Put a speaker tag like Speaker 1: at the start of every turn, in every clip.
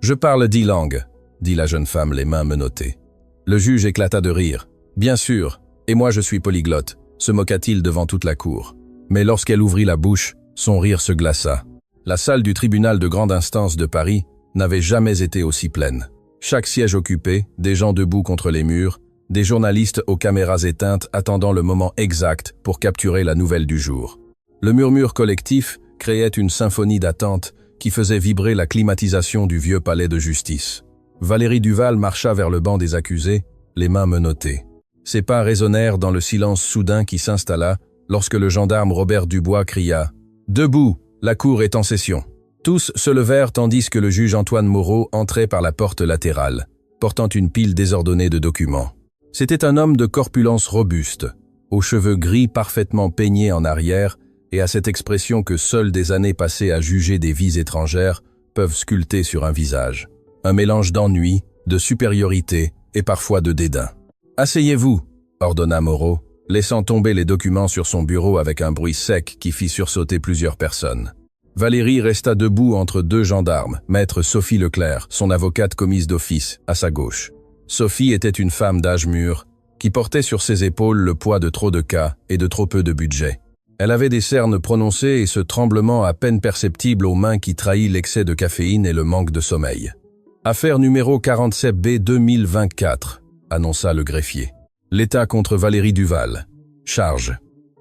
Speaker 1: Je parle 10 langues, dit la jeune femme, les mains menottées. Le juge éclata de rire. Bien sûr, et moi je suis polyglotte, se moqua-t-il devant toute la cour. Mais lorsqu'elle ouvrit la bouche, son rire se glaça. La salle du tribunal de grande instance de Paris n'avait jamais été aussi pleine. Chaque siège occupé, des gens debout contre les murs, des journalistes aux caméras éteintes attendant le moment exact pour capturer la nouvelle du jour. Le murmure collectif créait une symphonie d'attente qui faisait vibrer la climatisation du vieux palais de justice. Valérie Duval marcha vers le banc des accusés, les mains menottées. Ses pas résonnèrent dans le silence soudain qui s'installa lorsque le gendarme Robert Dubois cria « Debout, la cour est en session ». Tous se levèrent tandis que le juge Antoine Moreau entrait par la porte latérale, portant une pile désordonnée de documents. C'était un homme de corpulence robuste, aux cheveux gris parfaitement peignés en arrière et à cette expression que seules des années passées à juger des vies étrangères peuvent sculpter sur un visage. Un mélange d'ennui, de supériorité et parfois de dédain. « Asseyez-vous » ordonna Moreau, laissant tomber les documents sur son bureau avec un bruit sec qui fit sursauter plusieurs personnes. Valérie resta debout entre deux gendarmes, maître Sophie Leclerc, son avocate commise d'office, à sa gauche. Sophie était une femme d'âge mûr, qui portait sur ses épaules le poids de trop de cas et de trop peu de budget. Elle avait des cernes prononcées et ce tremblement à peine perceptible aux mains qui trahit l'excès de caféine et le manque de sommeil. « Affaire numéro 47B 2024 », annonça le greffier. L'État contre Valérie Duval. Charge.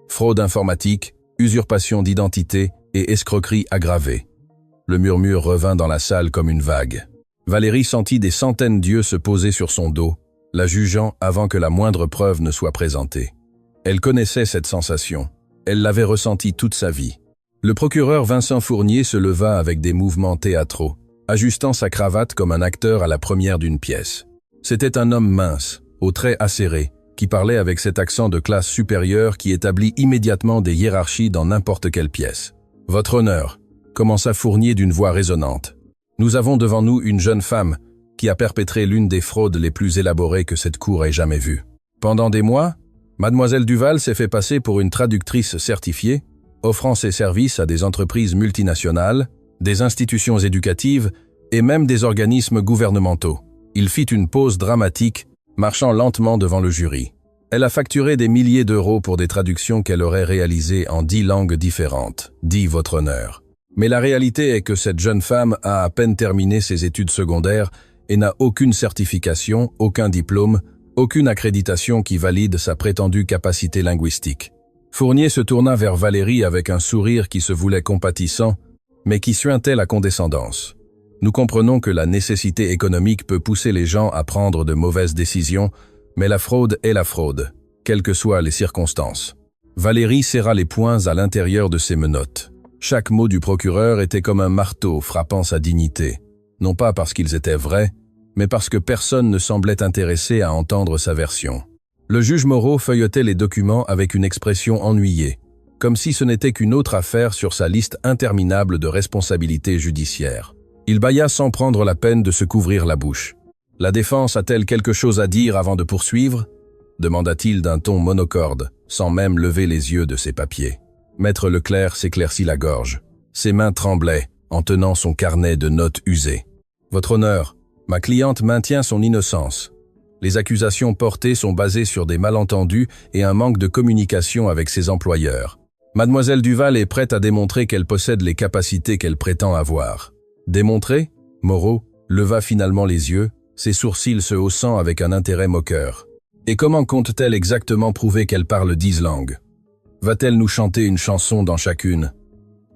Speaker 1: Fraude informatique, usurpation d'identité et escroquerie aggravée. Le murmure revint dans la salle comme une vague. Valérie sentit des centaines d'yeux se poser sur son dos, la jugeant avant que la moindre preuve ne soit présentée. Elle connaissait cette sensation. Elle l'avait ressentie toute sa vie. Le procureur Vincent Fournier se leva avec des mouvements théâtraux, ajustant sa cravate comme un acteur à la première d'une pièce. C'était un homme mince, aux traits acérés, qui parlait avec cet accent de classe supérieure qui établit immédiatement des hiérarchies dans n'importe quelle pièce. « Votre honneur », commença Fournier d'une voix résonnante. « Nous avons devant nous une jeune femme qui a perpétré l'une des fraudes les plus élaborées que cette cour ait jamais vues. Pendant des mois, Mademoiselle Duval s'est fait passer pour une traductrice certifiée, offrant ses services à des entreprises multinationales, des institutions éducatives et même des organismes gouvernementaux. Il fit une pause dramatique, marchant lentement devant le jury. Elle a facturé des milliers d'euros pour des traductions qu'elle aurait réalisées en 10 langues différentes, dit votre honneur. Mais la réalité est que cette jeune femme a à peine terminé ses études secondaires et n'a aucune certification, aucun diplôme, aucune accréditation qui valide sa prétendue capacité linguistique. Fournier se tourna vers Valérie avec un sourire qui se voulait compatissant, mais qui suintait la condescendance. Nous comprenons que la nécessité économique peut pousser les gens à prendre de mauvaises décisions, mais la fraude est la fraude, quelles que soient les circonstances. Valérie serra les poings à l'intérieur de ses menottes. Chaque mot du procureur était comme un marteau frappant sa dignité, non pas parce qu'ils étaient vrais, mais parce que personne ne semblait intéressé à entendre sa version. Le juge Moreau feuilletait les documents avec une expression ennuyée, comme si ce n'était qu'une autre affaire sur sa liste interminable de responsabilités judiciaires. Il bâilla sans prendre la peine de se couvrir la bouche. « La défense a-t-elle quelque chose à dire avant de poursuivre » demanda-t-il d'un ton monocorde, sans même lever les yeux de ses papiers. Maître Leclerc s'éclaircit la gorge. Ses mains tremblaient, en tenant son carnet de notes usé. « Votre honneur, ma cliente maintient son innocence. Les accusations portées sont basées sur des malentendus et un manque de communication avec ses employeurs. Mademoiselle Duval est prête à démontrer qu'elle possède les capacités qu'elle prétend avoir. » Démontrer ? Moreau leva finalement les yeux, ses sourcils se haussant avec un intérêt moqueur. Et comment compte-t-elle exactement prouver qu'elle parle 10 langues ? Va-t-elle nous chanter une chanson dans chacune ?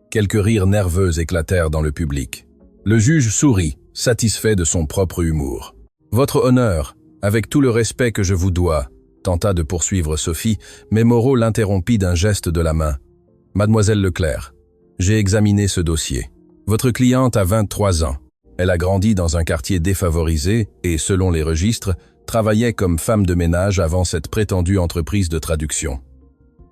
Speaker 1: Quelques rires nerveux éclatèrent dans le public. Le juge sourit, satisfait de son propre humour. « Votre honneur, avec tout le respect que je vous dois, » tenta de poursuivre Sophie, mais Moreau l'interrompit d'un geste de la main. « Mademoiselle Leclerc, j'ai examiné ce dossier. Votre cliente a 23 ans. Elle a grandi dans un quartier défavorisé et, selon les registres, travaillait comme femme de ménage avant cette prétendue entreprise de traduction. »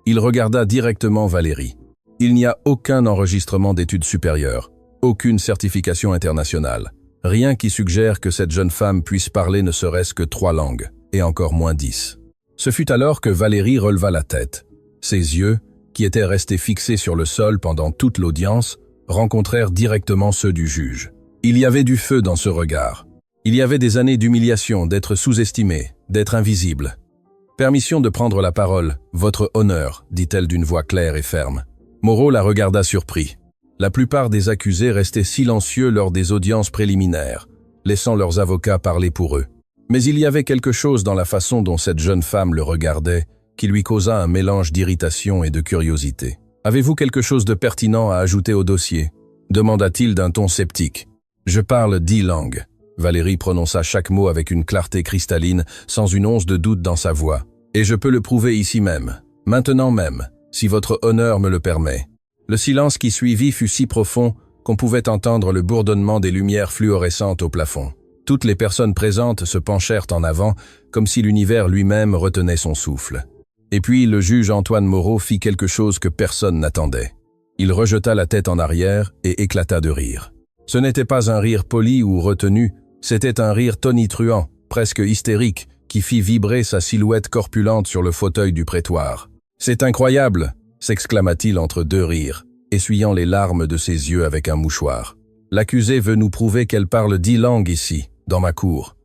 Speaker 1: Il regarda directement Valérie. Il n'y a aucun enregistrement d'études supérieures, aucune certification internationale, rien qui suggère que cette jeune femme puisse parler ne serait-ce que 3 langues, et encore moins 10. Ce fut alors que Valérie releva la tête. Ses yeux, qui étaient restés fixés sur le sol pendant toute l'audience, rencontrèrent directement ceux du juge. Il y avait du feu dans ce regard. Il y avait des années d'humiliation, d'être sous-estimé, d'être invisible. « Permission de prendre la parole, votre honneur », dit-elle d'une voix claire et ferme. Moreau la regarda surpris. La plupart des accusés restaient silencieux lors des audiences préliminaires, laissant leurs avocats parler pour eux. Mais il y avait quelque chose dans la façon dont cette jeune femme le regardait qui lui causa un mélange d'irritation et de curiosité. « Avez-vous quelque chose de pertinent à ajouter au dossier ?» demanda-t-il d'un ton sceptique. « Je parle 10 langues. » Valérie prononça chaque mot avec une clarté cristalline, sans une once de doute dans sa voix. « Et je peux le prouver ici même, maintenant même, si votre honneur me le permet. » Le silence qui suivit fut si profond qu'on pouvait entendre le bourdonnement des lumières fluorescentes au plafond. Toutes les personnes présentes se penchèrent en avant, comme si l'univers lui-même retenait son souffle. Et puis le juge Antoine Moreau fit quelque chose que personne n'attendait. Il rejeta la tête en arrière et éclata de rire. Ce n'était pas un rire poli ou retenu, c'était un rire tonitruant, presque hystérique, qui fit vibrer sa silhouette corpulente sur le fauteuil du prétoire. « C'est incroyable !» s'exclama-t-il entre deux rires, essuyant les larmes de ses yeux avec un mouchoir. « L'accusée veut nous prouver qu'elle parle 10 langues ici, dans ma cour. »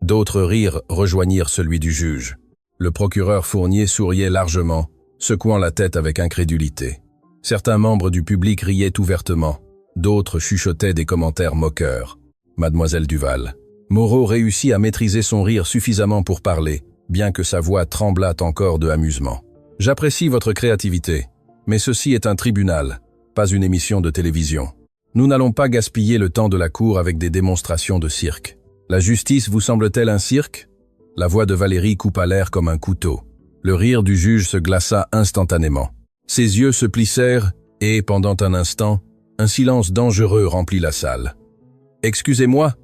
Speaker 1: D'autres rires rejoignirent celui du juge. Le procureur Fournier souriait largement, secouant la tête avec incrédulité. Certains membres du public riaient ouvertement, d'autres chuchotaient des commentaires moqueurs. Mademoiselle Duval. Moreau réussit à maîtriser son rire suffisamment pour parler, bien que sa voix tremblât encore de amusement. « J'apprécie votre créativité, mais ceci est un tribunal, pas une émission de télévision. Nous n'allons pas gaspiller le temps de la cour avec des démonstrations de cirque. La justice vous semble-t-elle un cirque ?» La voix de Valérie coupa l'air comme un couteau. Le rire du juge se glaça instantanément. Ses yeux se plissèrent et, pendant un instant, un silence dangereux remplit la salle. « Excusez-moi »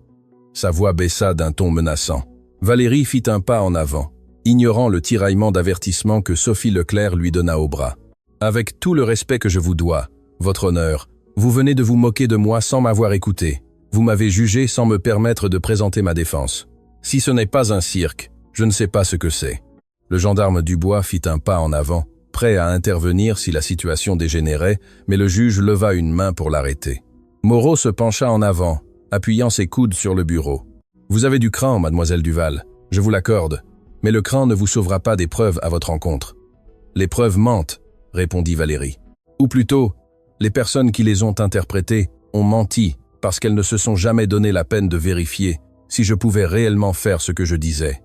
Speaker 1: Sa voix baissa d'un ton menaçant. Valérie fit un pas en avant, ignorant le tiraillement d'avertissement que Sophie Leclerc lui donna au bras. « Avec tout le respect que je vous dois, votre honneur, vous venez de vous moquer de moi sans m'avoir écouté. Vous m'avez jugé sans me permettre de présenter ma défense. Si ce n'est pas un cirque, je ne sais pas ce que c'est. » Le gendarme Dubois fit un pas en avant, prêt à intervenir si la situation dégénérait, mais le juge leva une main pour l'arrêter. Moreau se pencha en avant, appuyant ses coudes sur le bureau. « Vous avez du cran, mademoiselle Duval, je vous l'accorde, mais le cran ne vous sauvera pas des preuves à votre encontre. »« Les preuves mentent, » répondit Valérie. « Ou plutôt, les personnes qui les ont interprétées ont menti parce qu'elles ne se sont jamais donné la peine de vérifier si je pouvais réellement faire ce que je disais. »«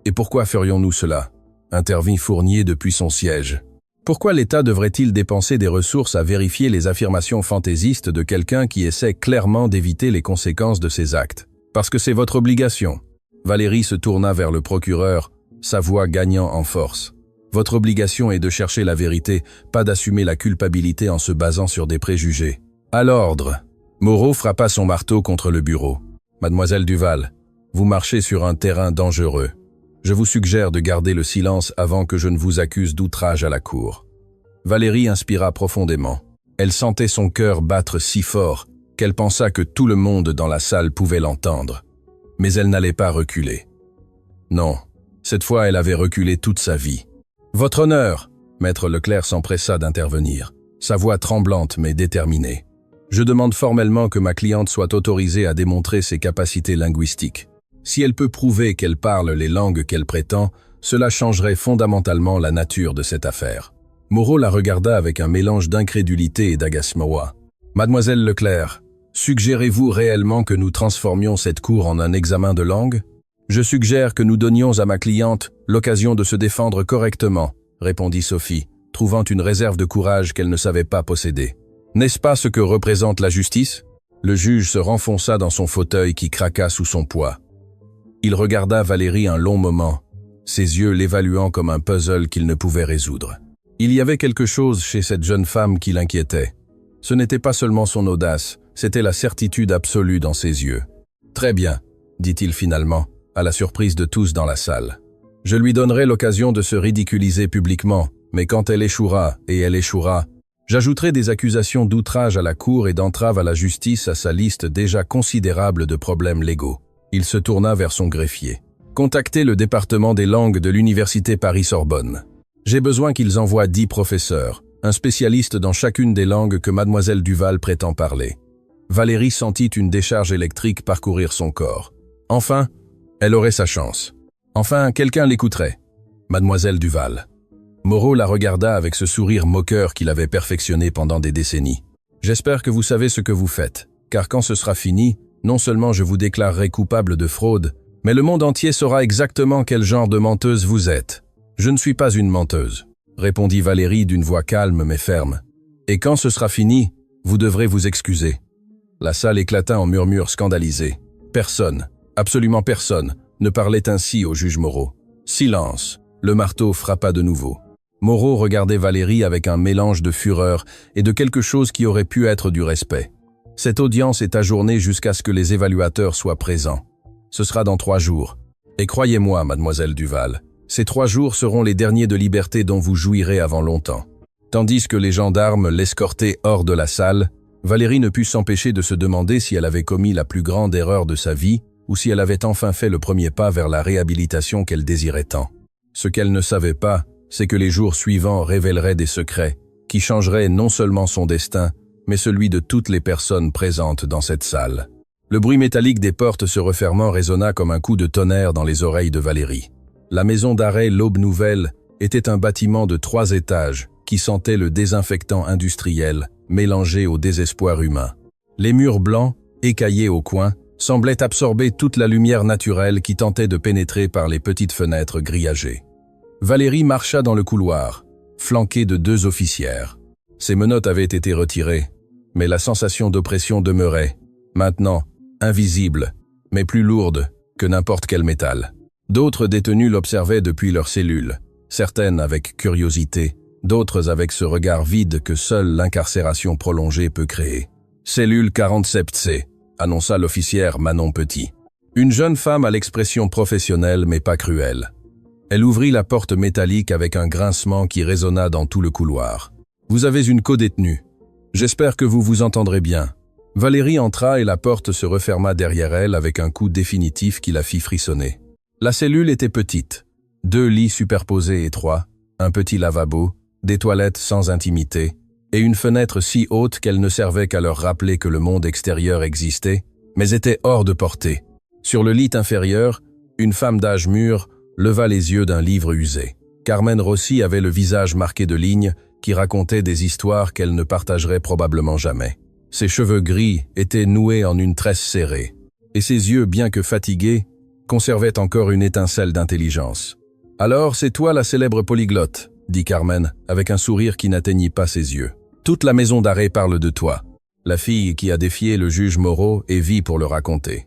Speaker 1: Et pourquoi ferions-nous cela ?» intervint Fournier depuis son siège. « Pourquoi l'État devrait-il dépenser des ressources à vérifier les affirmations fantaisistes de quelqu'un qui essaie clairement d'éviter les conséquences de ses actes? Parce que c'est votre obligation. » Valérie se tourna vers le procureur, sa voix gagnant en force. « Votre obligation est de chercher la vérité, pas d'assumer la culpabilité en se basant sur des préjugés. » « À l'ordre !» Moreau frappa son marteau contre le bureau. « Mademoiselle Duval, vous marchez sur un terrain dangereux. Je vous suggère de garder le silence avant que je ne vous accuse d'outrage à la cour. » Valérie inspira profondément. Elle sentait son cœur battre si fort qu'elle pensa que tout le monde dans la salle pouvait l'entendre. Mais elle n'allait pas reculer. Non, cette fois elle avait reculé toute sa vie. « Votre honneur !» Maître Leclerc s'empressa d'intervenir, sa voix tremblante mais déterminée. « Je demande formellement que ma cliente soit autorisée à démontrer ses capacités linguistiques. Si elle peut prouver qu'elle parle les langues qu'elle prétend, cela changerait fondamentalement la nature de cette affaire. » Moreau la regarda avec un mélange d'incrédulité et d'agacement. « Mademoiselle Leclerc, suggérez-vous réellement que nous transformions cette cour en un examen de langue ? Je suggère que nous donnions à ma cliente l'occasion de se défendre correctement, » répondit Sophie, trouvant une réserve de courage qu'elle ne savait pas posséder. « N'est-ce pas ce que représente la justice ?» Le juge se renfonça dans son fauteuil qui craqua sous son poids. Il regarda Valérie un long moment, ses yeux l'évaluant comme un puzzle qu'il ne pouvait résoudre. Il y avait quelque chose chez cette jeune femme qui l'inquiétait. Ce n'était pas seulement son audace, c'était la certitude absolue dans ses yeux. « Très bien, » dit-il finalement, à la surprise de tous dans la salle. « Je lui donnerai l'occasion de se ridiculiser publiquement, mais quand elle échouera, et elle échouera, j'ajouterai des accusations d'outrage à la cour et d'entrave à la justice à sa liste déjà considérable de problèmes légaux. » Il se tourna vers son greffier. « Contactez le département des langues de l'université Paris-Sorbonne. J'ai besoin qu'ils envoient 10 professeurs, un spécialiste dans chacune des langues que mademoiselle Duval prétend parler. Valérie sentit une décharge électrique parcourir son corps. Enfin, elle aurait sa chance. Enfin, quelqu'un l'écouterait. Mademoiselle Duval. Moreau la regarda avec ce sourire moqueur qu'il avait perfectionné pendant des décennies. « J'espère que vous savez ce que vous faites, car quand ce sera fini, non seulement je vous déclarerai coupable de fraude, mais le monde entier saura exactement quel genre de menteuse vous êtes. Je ne suis pas une menteuse, » répondit Valérie d'une voix calme mais ferme. « Et quand ce sera fini, vous devrez vous excuser. » La salle éclata en murmures scandalisés. Personne, absolument personne, ne parlait ainsi au juge Moreau. Silence. Le marteau frappa de nouveau. Moreau regardait Valérie avec un mélange de fureur et de quelque chose qui aurait pu être du respect. Cette audience est ajournée jusqu'à ce que les évaluateurs soient présents. Ce sera dans 3 jours. Et croyez-moi, mademoiselle Duval, ces 3 jours seront les derniers de liberté dont vous jouirez avant longtemps. Tandis que les gendarmes l'escortaient hors de la salle, Valérie ne put s'empêcher de se demander si elle avait commis la plus grande erreur de sa vie ou si elle avait enfin fait le premier pas vers la réhabilitation qu'elle désirait tant. Ce qu'elle ne savait pas, c'est que les jours suivants révéleraient des secrets qui changeraient non seulement son destin, mais celui de toutes les personnes présentes dans cette salle. Le bruit métallique des portes se refermant résonna comme un coup de tonnerre dans les oreilles de Valérie. La maison d'arrêt L'Aube Nouvelle était un bâtiment de 3 étages qui sentait le désinfectant industriel mélangé au désespoir humain. Les murs blancs, écaillés au coin, semblaient absorber toute la lumière naturelle qui tentait de pénétrer par les petites fenêtres grillagées. Valérie marcha dans le couloir, flanquée de 2 officières. Ses menottes avaient été retirées, mais la sensation d'oppression demeurait, maintenant, invisible, mais plus lourde que n'importe quel métal. D'autres détenus l'observaient depuis leurs cellules, certaines avec curiosité, d'autres avec ce regard vide que seule l'incarcération prolongée peut créer. « Cellule 47C », annonça l'officière Manon Petit. Une jeune femme à l'expression professionnelle mais pas cruelle. Elle ouvrit la porte métallique avec un grincement qui résonna dans tout le couloir. « Vous avez une codétenue. J'espère que vous vous entendrez bien. » Valérie entra et la porte se referma derrière elle avec un coup définitif qui la fit frissonner. La cellule était petite. 2 lits superposés étroits, un petit lavabo, des toilettes sans intimité, et une fenêtre si haute qu'elle ne servait qu'à leur rappeler que le monde extérieur existait, mais était hors de portée. Sur le lit inférieur, une femme d'âge mûr leva les yeux d'un livre usé. Carmen Rossi avait le visage marqué de lignes qui racontaient des histoires qu'elle ne partagerait probablement jamais. Ses cheveux gris étaient noués en une tresse serrée, et ses yeux, bien que fatigués, conservaient encore une étincelle d'intelligence. « Alors, c'est toi la célèbre polyglotte », dit Carmen, avec un sourire qui n'atteignit pas ses yeux. « Toute la maison d'arrêt parle de toi. » La fille qui a défié le juge Moreau et vit pour le raconter.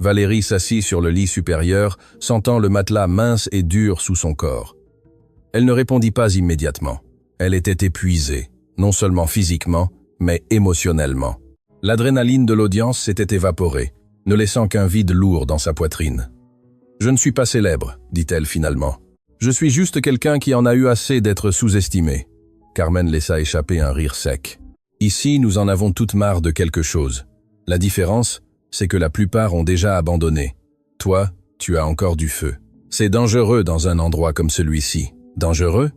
Speaker 1: Valérie s'assit sur le lit supérieur, sentant le matelas mince et dur sous son corps. Elle ne répondit pas immédiatement. Elle était épuisée, non seulement physiquement, mais émotionnellement. L'adrénaline de l'audience s'était évaporée, ne laissant qu'un vide lourd dans sa poitrine. « Je ne suis pas célèbre, dit-elle finalement. Je suis juste quelqu'un qui en a eu assez d'être sous-estimé. » Carmen laissa échapper un rire sec. « Ici, nous en avons toutes marre de quelque chose. La différence, c'est que la plupart ont déjà abandonné. Toi, tu as encore du feu. C'est dangereux dans un endroit comme celui-ci. Dangereux?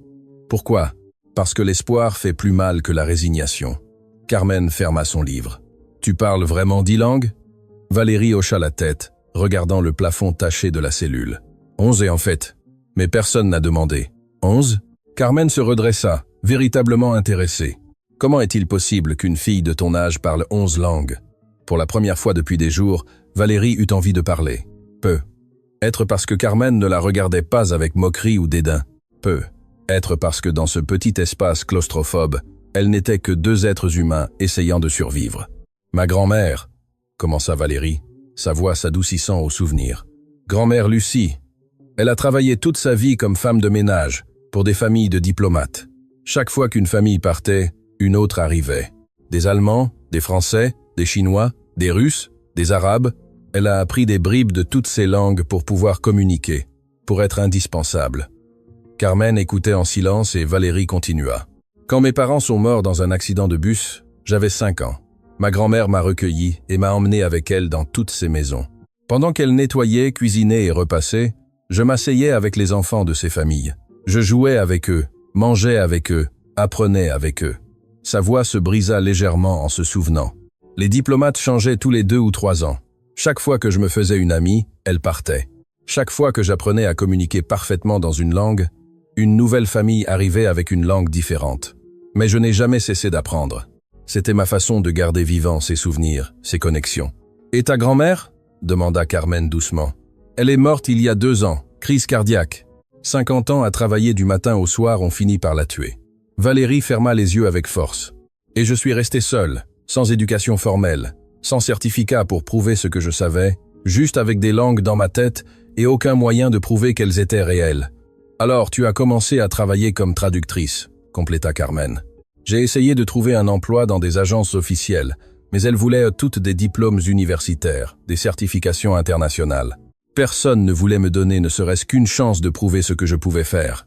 Speaker 1: Pourquoi? Parce que l'espoir fait plus mal que la résignation. » Carmen ferma son livre. « Tu parles vraiment 10 langues ?» Valérie hocha la tête, regardant le plafond taché de la cellule. « 11 en fait. Mais personne n'a demandé. 11 ?» Carmen se redressa, véritablement intéressée. Comment est-il possible qu'une fille de ton âge parle 11 langues? Pour la première fois depuis des jours, Valérie eut envie de parler. Peu. Être parce que Carmen ne la regardait pas avec moquerie ou dédain. Peu. Être parce que dans ce petit espace claustrophobe, elle n'était que 2 êtres humains essayant de survivre. « Ma grand-mère », commença Valérie, sa voix s'adoucissant au souvenir. « Grand-mère Lucie. Elle a travaillé toute sa vie comme femme de ménage, pour des familles de diplomates. Chaque fois qu'une famille partait, une autre arrivait. Des Allemands, des Français, des Chinois, des Russes, des Arabes. Elle a appris des bribes de toutes ces langues pour pouvoir communiquer, pour être indispensable. » Carmen écoutait en silence et Valérie continua. « Quand mes parents sont morts dans un accident de bus, j'avais 5 ans. Ma grand-mère m'a recueilli et m'a emmené avec elle dans toutes ces maisons. Pendant qu'elle nettoyait, cuisinait et repassait, je m'asseyais avec les enfants de ces familles. Je jouais avec eux, mangeais avec eux, apprenais avec eux. » Sa voix se brisa légèrement en se souvenant. « Les diplomates changeaient tous les 2 ou 3 ans. Chaque fois que je me faisais une amie, elle partait. Chaque fois que j'apprenais à communiquer parfaitement dans une langue, une nouvelle famille arrivait avec une langue différente. Mais je n'ai jamais cessé d'apprendre. C'était ma façon de garder vivants ces souvenirs, ces connexions. « Et ta grand-mère » demanda Carmen doucement. « Elle est morte il y a 2 ans, crise cardiaque. 50 ans à travailler du matin au soir ont fini par la tuer. » Valérie ferma les yeux avec force. « Et je suis resté seul, sans éducation formelle, sans certificat pour prouver ce que je savais, juste avec des langues dans ma tête et aucun moyen de prouver qu'elles étaient réelles. Alors tu as commencé à travailler comme traductrice, compléta Carmen. J'ai essayé de trouver un emploi dans des agences officielles, mais elles voulaient toutes des diplômes universitaires, des certifications internationales. Personne ne voulait me donner ne serait-ce qu'une chance de prouver ce que je pouvais faire.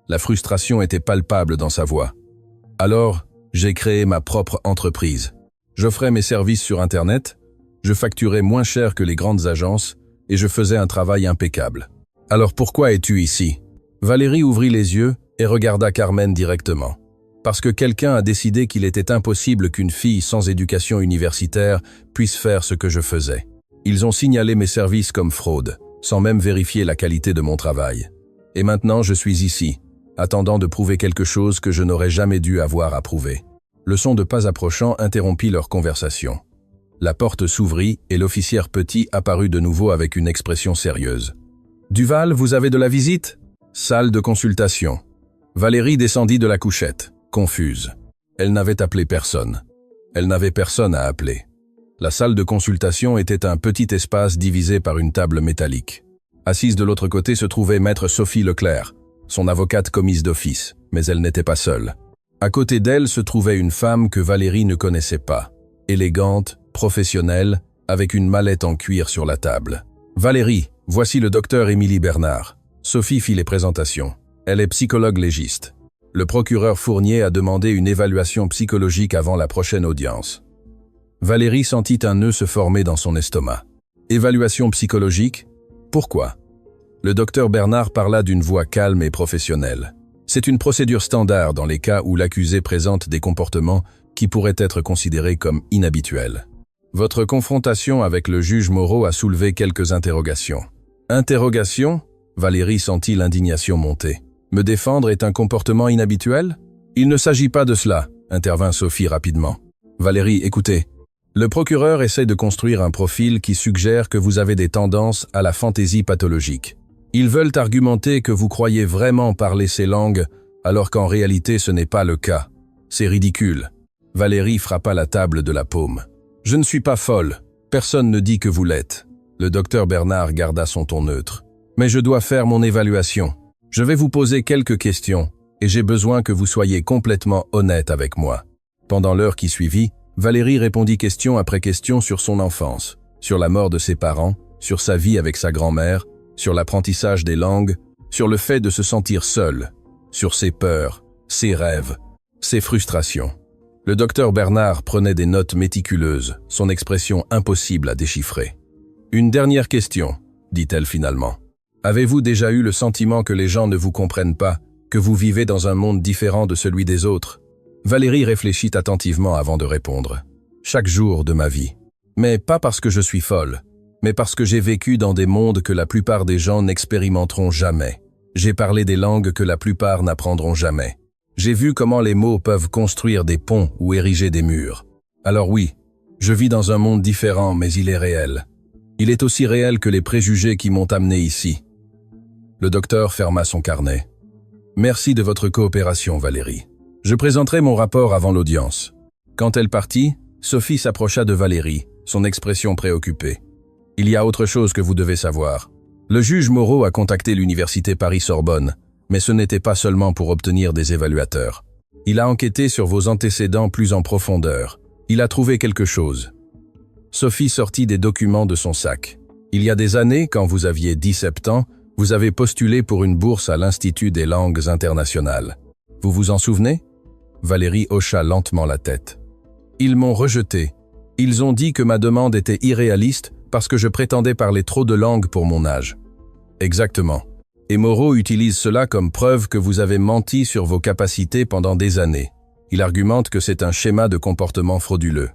Speaker 1: La frustration était palpable dans sa voix. Alors, j'ai créé ma propre entreprise. J'offrais mes services sur Internet, je facturais moins cher que les grandes agences et je faisais un travail impeccable. Alors pourquoi es-tu ici ? Valérie ouvrit les yeux et regarda Carmen directement. Parce que quelqu'un a décidé qu'il était impossible qu'une fille sans éducation universitaire puisse faire ce que je faisais. Ils ont signalé mes services comme fraude, sans même vérifier la qualité de mon travail. Et maintenant je suis ici, attendant de prouver quelque chose que je n'aurais jamais dû avoir à prouver. Le son de pas approchant interrompit leur conversation. La porte s'ouvrit et l'officière Petit apparut de nouveau avec une expression sérieuse. « Duval, vous avez de la visite ?» Salle de consultation. Valérie descendit de la couchette, confuse. Elle n'avait appelé personne. Elle n'avait personne à appeler. La salle de consultation était un petit espace divisé par une table métallique. Assise de l'autre côté se trouvait maître Sophie Leclerc, son avocate commise d'office, mais elle n'était pas seule. À côté d'elle se trouvait une femme que Valérie ne connaissait pas, élégante, professionnelle, avec une mallette en cuir sur la table. « Valérie, voici le docteur Émilie Bernard. » Sophie fit les présentations. Elle est psychologue légiste. Le procureur Fournier a demandé une évaluation psychologique avant la prochaine audience. Valérie sentit un nœud se former dans son estomac. Évaluation psychologique ? Pourquoi ? Le docteur Bernard parla d'une voix calme et professionnelle. C'est une procédure standard dans les cas où l'accusé présente des comportements qui pourraient être considérés comme inhabituels. Votre confrontation avec le juge Moreau a soulevé quelques interrogations. Interrogations ? Valérie sentit l'indignation monter. Me défendre est un comportement inhabituel ? Il ne s'agit pas de cela, intervint Sophie rapidement. Valérie, écoutez. Le procureur essaie de construire un profil qui suggère que vous avez des tendances à la fantaisie pathologique. Ils veulent argumenter que vous croyez vraiment parler ces langues, alors qu'en réalité ce n'est pas le cas. C'est ridicule. Valérie frappa la table de la paume. Je ne suis pas folle. Personne ne dit que vous l'êtes. Le docteur Bernard garda son ton neutre. Mais je dois faire mon évaluation. Je vais vous poser quelques questions, et j'ai besoin que vous soyez complètement honnête avec moi. Pendant l'heure qui suivit, Valérie répondit question après question sur son enfance, sur la mort de ses parents, sur sa vie avec sa grand-mère, sur l'apprentissage des langues, sur le fait de se sentir seule, sur ses peurs, ses rêves, ses frustrations. Le docteur Bernard prenait des notes méticuleuses, son expression impossible à déchiffrer. « Une dernière question, dit-elle finalement. Avez-vous déjà eu le sentiment que les gens ne vous comprennent pas, que vous vivez dans un monde différent de celui des autres ?» Valérie réfléchit attentivement avant de répondre. « Chaque jour de ma vie. Mais pas parce que je suis folle, mais parce que j'ai vécu dans des mondes que la plupart des gens n'expérimenteront jamais. J'ai parlé des langues que la plupart n'apprendront jamais. J'ai vu comment les mots peuvent construire des ponts ou ériger des murs. Alors oui, je vis dans un monde différent, mais il est réel. Il est aussi réel que les préjugés qui m'ont amené ici. » Le docteur ferma son carnet. « Merci de votre coopération, Valérie. Je présenterai mon rapport avant l'audience. » Quand elle partit, Sophie s'approcha de Valérie, son expression préoccupée. « Il y a autre chose que vous devez savoir. Le juge Moreau a contacté l'université Paris-Sorbonne, mais ce n'était pas seulement pour obtenir des évaluateurs. Il a enquêté sur vos antécédents plus en profondeur. Il a trouvé quelque chose. » Sophie sortit des documents de son sac. « Il y a des années, quand vous aviez 17 ans, vous avez postulé pour une bourse à l'Institut des langues internationales. Vous vous en souvenez ?» Valérie hocha lentement la tête. « Ils m'ont rejeté. Ils ont dit que ma demande était irréaliste parce que je prétendais parler trop de langues pour mon âge. » Exactement. Et Moreau utilise cela comme preuve que vous avez menti sur vos capacités pendant des années. Il argumente que c'est un schéma de comportement frauduleux.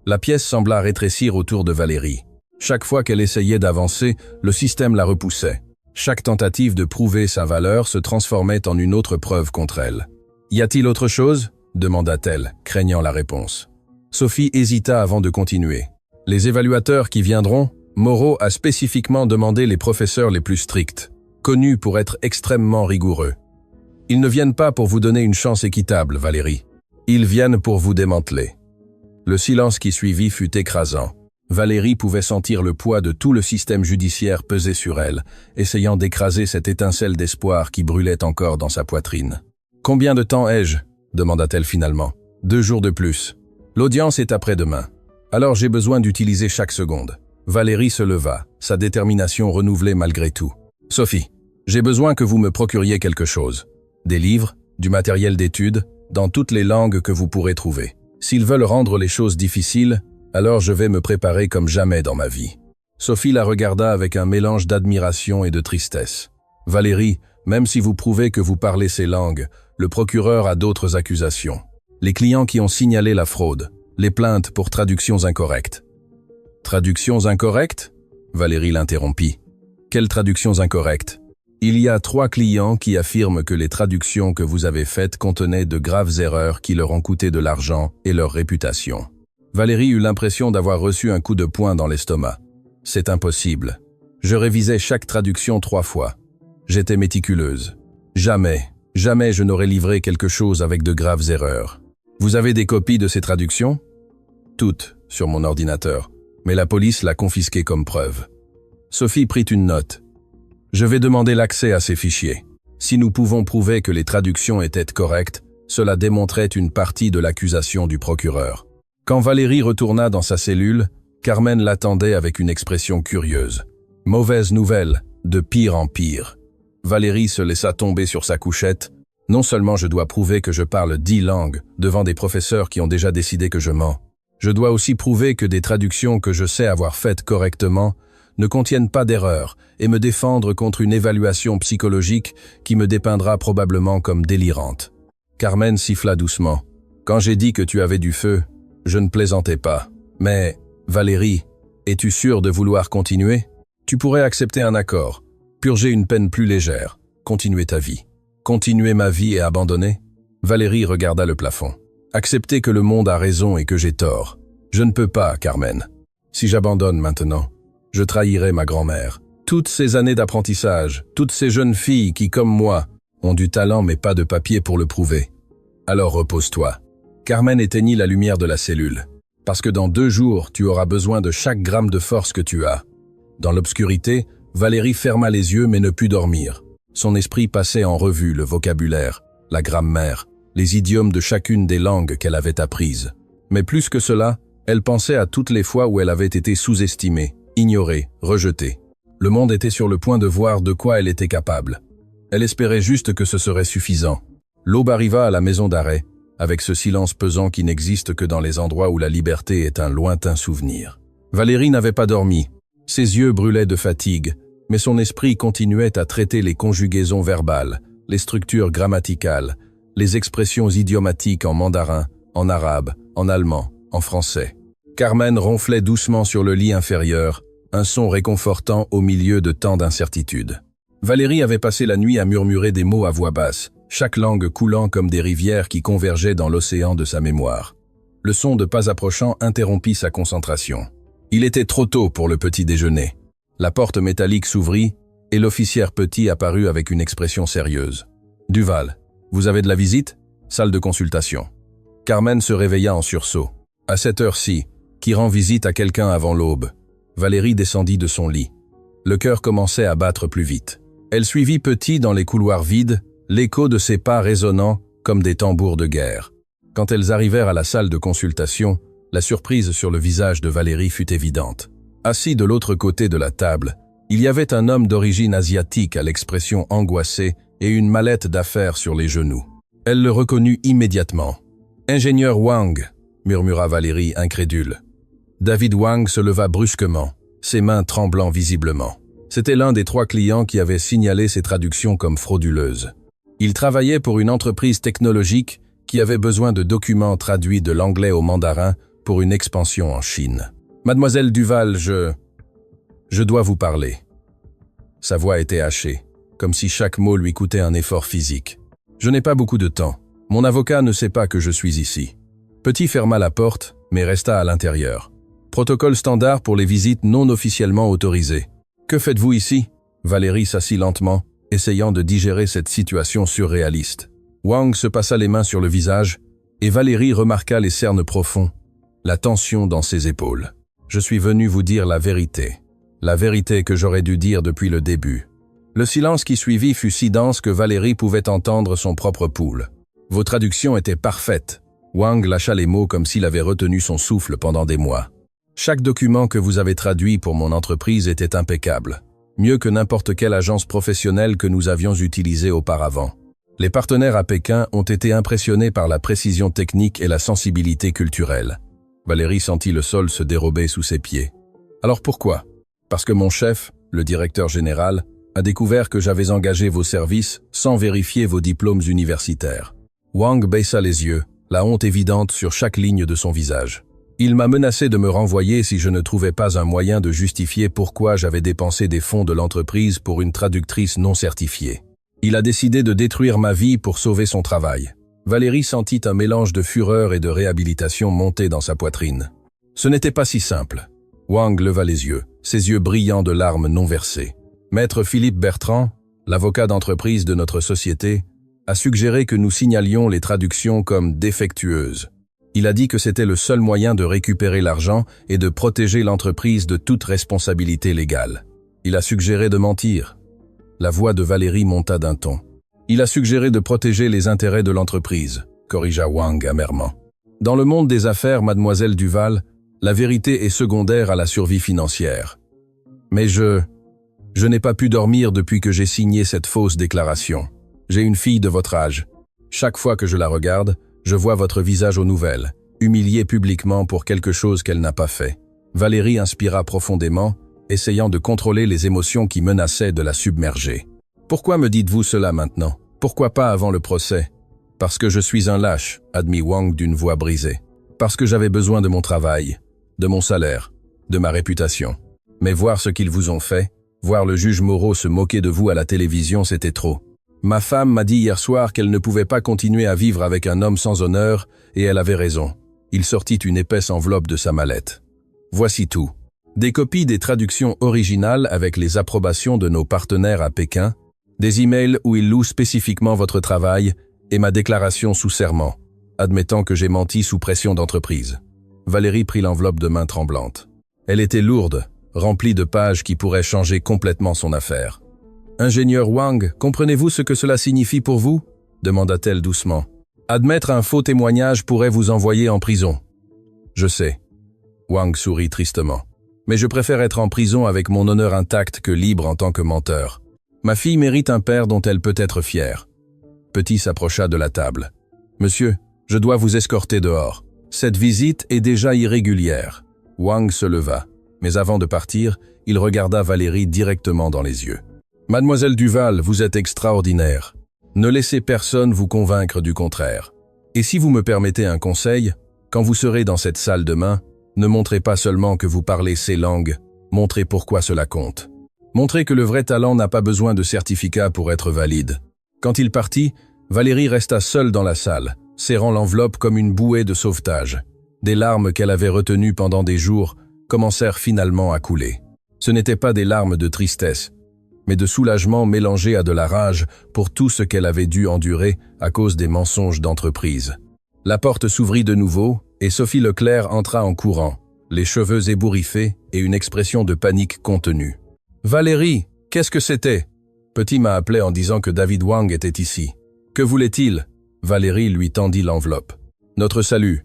Speaker 1: La pièce sembla rétrécir autour de Valérie. Chaque fois qu'elle essayait d'avancer, le système la repoussait. Chaque tentative de prouver sa valeur se transformait en une autre preuve contre elle. « Y a-t-il autre chose ?» demanda-t-elle, craignant la réponse. Sophie hésita avant de continuer. « Les évaluateurs qui viendront, Moreau a spécifiquement demandé les professeurs les plus stricts, connus pour être extrêmement rigoureux. Ils ne viennent pas pour vous donner une chance équitable, Valérie. Ils viennent pour vous démanteler. » Le silence qui suivit fut écrasant. Valérie pouvait sentir le poids de tout le système judiciaire peser sur elle, essayant d'écraser cette étincelle d'espoir qui brûlait encore dans sa poitrine. « Combien de temps ai-je » demanda-t-elle finalement. « 2 jours de plus. L'audience est après-demain. Alors j'ai besoin d'utiliser chaque seconde. » Valérie se leva, sa détermination renouvelée malgré tout. « Sophie, j'ai besoin que vous me procuriez quelque chose. Des livres, du matériel d'étude, dans toutes les langues que vous pourrez trouver. S'ils veulent rendre les choses difficiles, alors je vais me préparer comme jamais dans ma vie. » Sophie la regarda avec un mélange d'admiration et de tristesse. « Valérie, même si vous prouvez que vous parlez ces langues, le procureur a d'autres accusations. Les clients qui ont signalé la fraude, les plaintes pour traductions incorrectes. » « Traductions incorrectes ?» Valérie l'interrompit. « Quelles traductions incorrectes ? Il y a 3 clients qui affirment que les traductions que vous avez faites contenaient de graves erreurs qui leur ont coûté de l'argent et leur réputation. » Valérie eut l'impression d'avoir reçu un coup de poing dans l'estomac. « C'est impossible. Je révisais chaque traduction 3 fois. J'étais méticuleuse. Jamais je n'aurais livré quelque chose avec de graves erreurs. Vous avez des copies de ces traductions ? » Toutes, sur mon ordinateur. Mais la police l'a confisquée comme preuve. Sophie prit une note. « Je vais demander l'accès à ces fichiers. Si nous pouvons prouver que les traductions étaient correctes, cela démontrait une partie de l'accusation du procureur. » Quand Valérie retourna dans sa cellule, Carmen l'attendait avec une expression curieuse. « Mauvaise nouvelle, de pire en pire. » Valérie se laissa tomber sur sa couchette. « Non seulement je dois prouver que je parle 10 langues devant des professeurs qui ont déjà décidé que je mens, je dois aussi prouver que des traductions que je sais avoir faites correctement ne contiennent pas d'erreur et me défendre contre une évaluation psychologique qui me dépeindra probablement comme délirante. » Carmen siffla doucement. « Quand j'ai dit que tu avais du feu, je ne plaisantais pas. Mais, Valérie, es-tu sûre de vouloir continuer ? Tu pourrais accepter un accord, purger une peine plus légère, continuer ta vie. Continuer ma vie et abandonner ? » Valérie regarda le plafond. « Accepter que le monde a raison et que j'ai tort. Je ne peux pas, Carmen. Si j'abandonne maintenant, je trahirai ma grand-mère. Toutes ces années d'apprentissage, toutes ces jeunes filles qui, comme moi, ont du talent mais pas de papier pour le prouver. Alors repose-toi. » Carmen éteignit la lumière de la cellule. « Parce que dans 2 jours, tu auras besoin de chaque gramme de force que tu as. » Dans l'obscurité, Valérie ferma les yeux mais ne put dormir. Son esprit passait en revue le vocabulaire, la grammaire, les idiomes de chacune des langues qu'elle avait apprises. Mais plus que cela, elle pensait à toutes les fois où elle avait été sous-estimée, ignorée, rejetée. Le monde était sur le point de voir de quoi elle était capable. Elle espérait juste que ce serait suffisant. L'aube arriva à la maison d'arrêt, avec ce silence pesant qui n'existe que dans les endroits où la liberté est un lointain souvenir. Valérie n'avait pas dormi. Ses yeux brûlaient de fatigue, mais son esprit continuait à traiter les conjugaisons verbales, les structures grammaticales, les expressions idiomatiques en mandarin, en arabe, en allemand, en français. Carmen ronflait doucement sur le lit inférieur, un son réconfortant au milieu de tant d'incertitudes. Valérie avait passé la nuit à murmurer des mots à voix basse, chaque langue coulant comme des rivières qui convergeaient dans l'océan de sa mémoire. Le son de pas approchant interrompit sa concentration. Il était trop tôt pour le petit déjeuner. La porte métallique s'ouvrit et l'officière Petit apparut avec une expression sérieuse. « Duval, vous avez de la visite ? Salle de consultation. » Carmen se réveilla en sursaut. À cette heure-ci, qui rend visite à quelqu'un avant l'aube? Valérie descendit de son lit. Le cœur commençait à battre plus vite. Elle suivit Petit dans les couloirs vides, l'écho de ses pas résonnant comme des tambours de guerre. Quand elles arrivèrent à la salle de consultation, la surprise sur le visage de Valérie fut évidente. Assis de l'autre côté de la table, il y avait un homme d'origine asiatique à l'expression angoissée et une mallette d'affaires sur les genoux. Elle le reconnut immédiatement. « Ingénieur Wang », murmura Valérie incrédule. David Wang se leva brusquement, ses mains tremblant visiblement. C'était l'un des 3 clients qui avaient signalé ces traductions comme frauduleuses. Il travaillait pour une entreprise technologique qui avait besoin de documents traduits de l'anglais au mandarin pour une expansion en Chine. Mademoiselle Duval, je dois vous parler. Sa voix était hachée, comme si chaque mot lui coûtait un effort physique. Je n'ai pas beaucoup de temps. Mon avocat ne sait pas que je suis ici. Petit ferma la porte, mais resta à l'intérieur. Protocole standard pour les visites non officiellement autorisées. Que faites-vous ici? Valérie s'assit lentement, essayant de digérer cette situation surréaliste. Wang se passa les mains sur le visage, et Valérie remarqua les cernes profonds, la tension dans ses épaules. Je suis venu vous dire la vérité que j'aurais dû dire depuis le début. Le silence qui suivit fut si dense que Valérie pouvait entendre son propre pouls. Vos traductions étaient parfaites. Wang lâcha les mots comme s'il avait retenu son souffle pendant des mois. Chaque document que vous avez traduit pour mon entreprise était impeccable, mieux que n'importe quelle agence professionnelle que nous avions utilisée auparavant. Les partenaires à Pékin ont été impressionnés par la précision technique et la sensibilité culturelle. Valérie sentit le sol se dérober sous ses pieds. Alors pourquoi? Parce que mon chef, le directeur général, a découvert que j'avais engagé vos services sans vérifier vos diplômes universitaires. Wang baissa les yeux, la honte évidente sur chaque ligne de son visage. Il m'a menacé de me renvoyer si je ne trouvais pas un moyen de justifier pourquoi j'avais dépensé des fonds de l'entreprise pour une traductrice non certifiée. Il a décidé de détruire ma vie pour sauver son travail. Valérie sentit un mélange de fureur et de réhabilitation monter dans sa poitrine. Ce n'était pas si simple. Wang leva les yeux, ses yeux brillants de larmes non versées. Maître Philippe Bertrand, l'avocat d'entreprise de notre société, a suggéré que nous signalions les traductions comme défectueuses. Il a dit que c'était le seul moyen de récupérer l'argent et de protéger l'entreprise de toute responsabilité légale. Il a suggéré de mentir. La voix de Valérie monta d'un ton. Il a suggéré de protéger les intérêts de l'entreprise, corrigea Wang amèrement. Dans le monde des affaires, mademoiselle Duval, la vérité est secondaire à la survie financière. Mais je n'ai pas pu dormir depuis que j'ai signé cette fausse déclaration. J'ai une fille de votre âge. Chaque fois que je la regarde, je vois votre visage aux nouvelles, humiliée publiquement pour quelque chose qu'elle n'a pas fait. Valérie inspira profondément, essayant de contrôler les émotions qui menaçaient de la submerger. Pourquoi me dites-vous cela maintenant? Pourquoi pas avant le procès? Parce que je suis un lâche, admit Wang d'une voix brisée. Parce que j'avais besoin de mon travail, de mon salaire, de ma réputation. Mais voir ce qu'ils vous ont fait, voir le juge Moreau se moquer de vous à la télévision, c'était trop. Ma femme m'a dit hier soir qu'elle ne pouvait pas continuer à vivre avec un homme sans honneur, et elle avait raison. Il sortit une épaisse enveloppe de sa mallette. Voici tout. Des copies des traductions originales avec les approbations de nos partenaires à Pékin, des emails où ils louent spécifiquement votre travail, et ma déclaration sous serment, admettant que j'ai menti sous pression d'entreprise. Valérie prit l'enveloppe de main tremblante. Elle était lourde, remplie de pages qui pourraient changer complètement son affaire. « Ingénieur Wang, comprenez-vous ce que cela signifie pour vous » demanda-t-elle doucement. « Admettre un faux témoignage pourrait vous envoyer en prison. »« Je sais. » Wang sourit tristement. « Mais je préfère être en prison avec mon honneur intact que libre en tant que menteur. Ma fille mérite un père dont elle peut être fière. » Petit s'approcha de la table. « Monsieur, je dois vous escorter dehors. Cette visite est déjà irrégulière. » Wang se leva, mais avant de partir, il regarda Valérie directement dans les yeux. « Mademoiselle Duval, vous êtes extraordinaire. Ne laissez personne vous convaincre du contraire. Et si vous me permettez un conseil, quand vous serez dans cette salle demain, ne montrez pas seulement que vous parlez ces langues, montrez pourquoi cela compte. Montrez que le vrai talent n'a pas besoin de certificat pour être valide. » Quand il partit, Valérie resta seule dans la salle, serrant l'enveloppe comme une bouée de sauvetage. Des larmes qu'elle avait retenues pendant des jours commencèrent finalement à couler. Ce n'étaient pas des larmes de tristesse, mais de soulagement mélangé à de la rage pour tout ce qu'elle avait dû endurer à cause des mensonges d'entreprise. La porte s'ouvrit de nouveau et Sophie Leclerc entra en courant, les cheveux ébouriffés et une expression de panique contenue. « Valérie, qu'est-ce que c'était ?» Petit m'a appelé en disant que David Wang était ici. « Que voulait-il » Valérie lui tendit l'enveloppe. « Notre salut »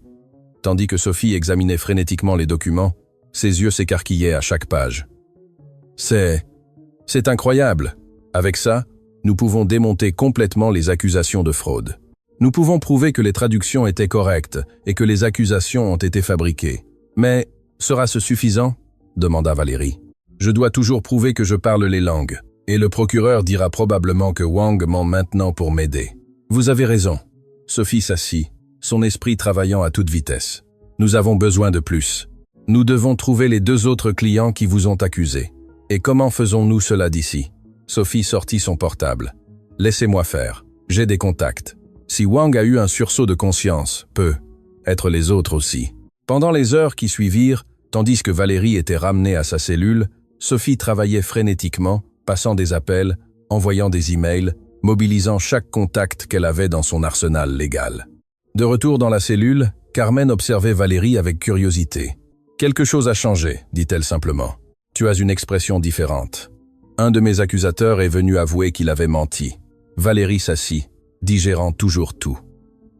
Speaker 1: Tandis que Sophie examinait frénétiquement les documents, ses yeux s'écarquillaient à chaque page. « C'est incroyable. Avec ça, nous pouvons démonter complètement les accusations de fraude. Nous pouvons prouver que les traductions étaient correctes et que les accusations ont été fabriquées. Mais sera-ce suffisant ?» demanda Valérie. « Je dois toujours prouver que je parle les langues, et le procureur dira probablement que Wang ment maintenant pour m'aider. » « Vous avez raison. » Sophie s'assit, son esprit travaillant à toute vitesse. « Nous avons besoin de plus. Nous devons trouver les 2 autres clients qui vous ont accusé. Et comment faisons-nous cela d'ici? Sophie sortit son portable. Laissez-moi faire. J'ai des contacts. Si Wang a eu un sursaut de conscience, peut être les autres aussi. Pendant les heures qui suivirent, tandis que Valérie était ramenée à sa cellule, Sophie travaillait frénétiquement, passant des appels, envoyant des emails, mobilisant chaque contact qu'elle avait dans son arsenal légal. De retour dans la cellule, Carmen observait Valérie avec curiosité. « Quelque chose a changé, dit-elle simplement. Tu as une expression différente. Un de mes accusateurs est venu avouer qu'il avait menti. » Valérie s'assit, digérant toujours tout.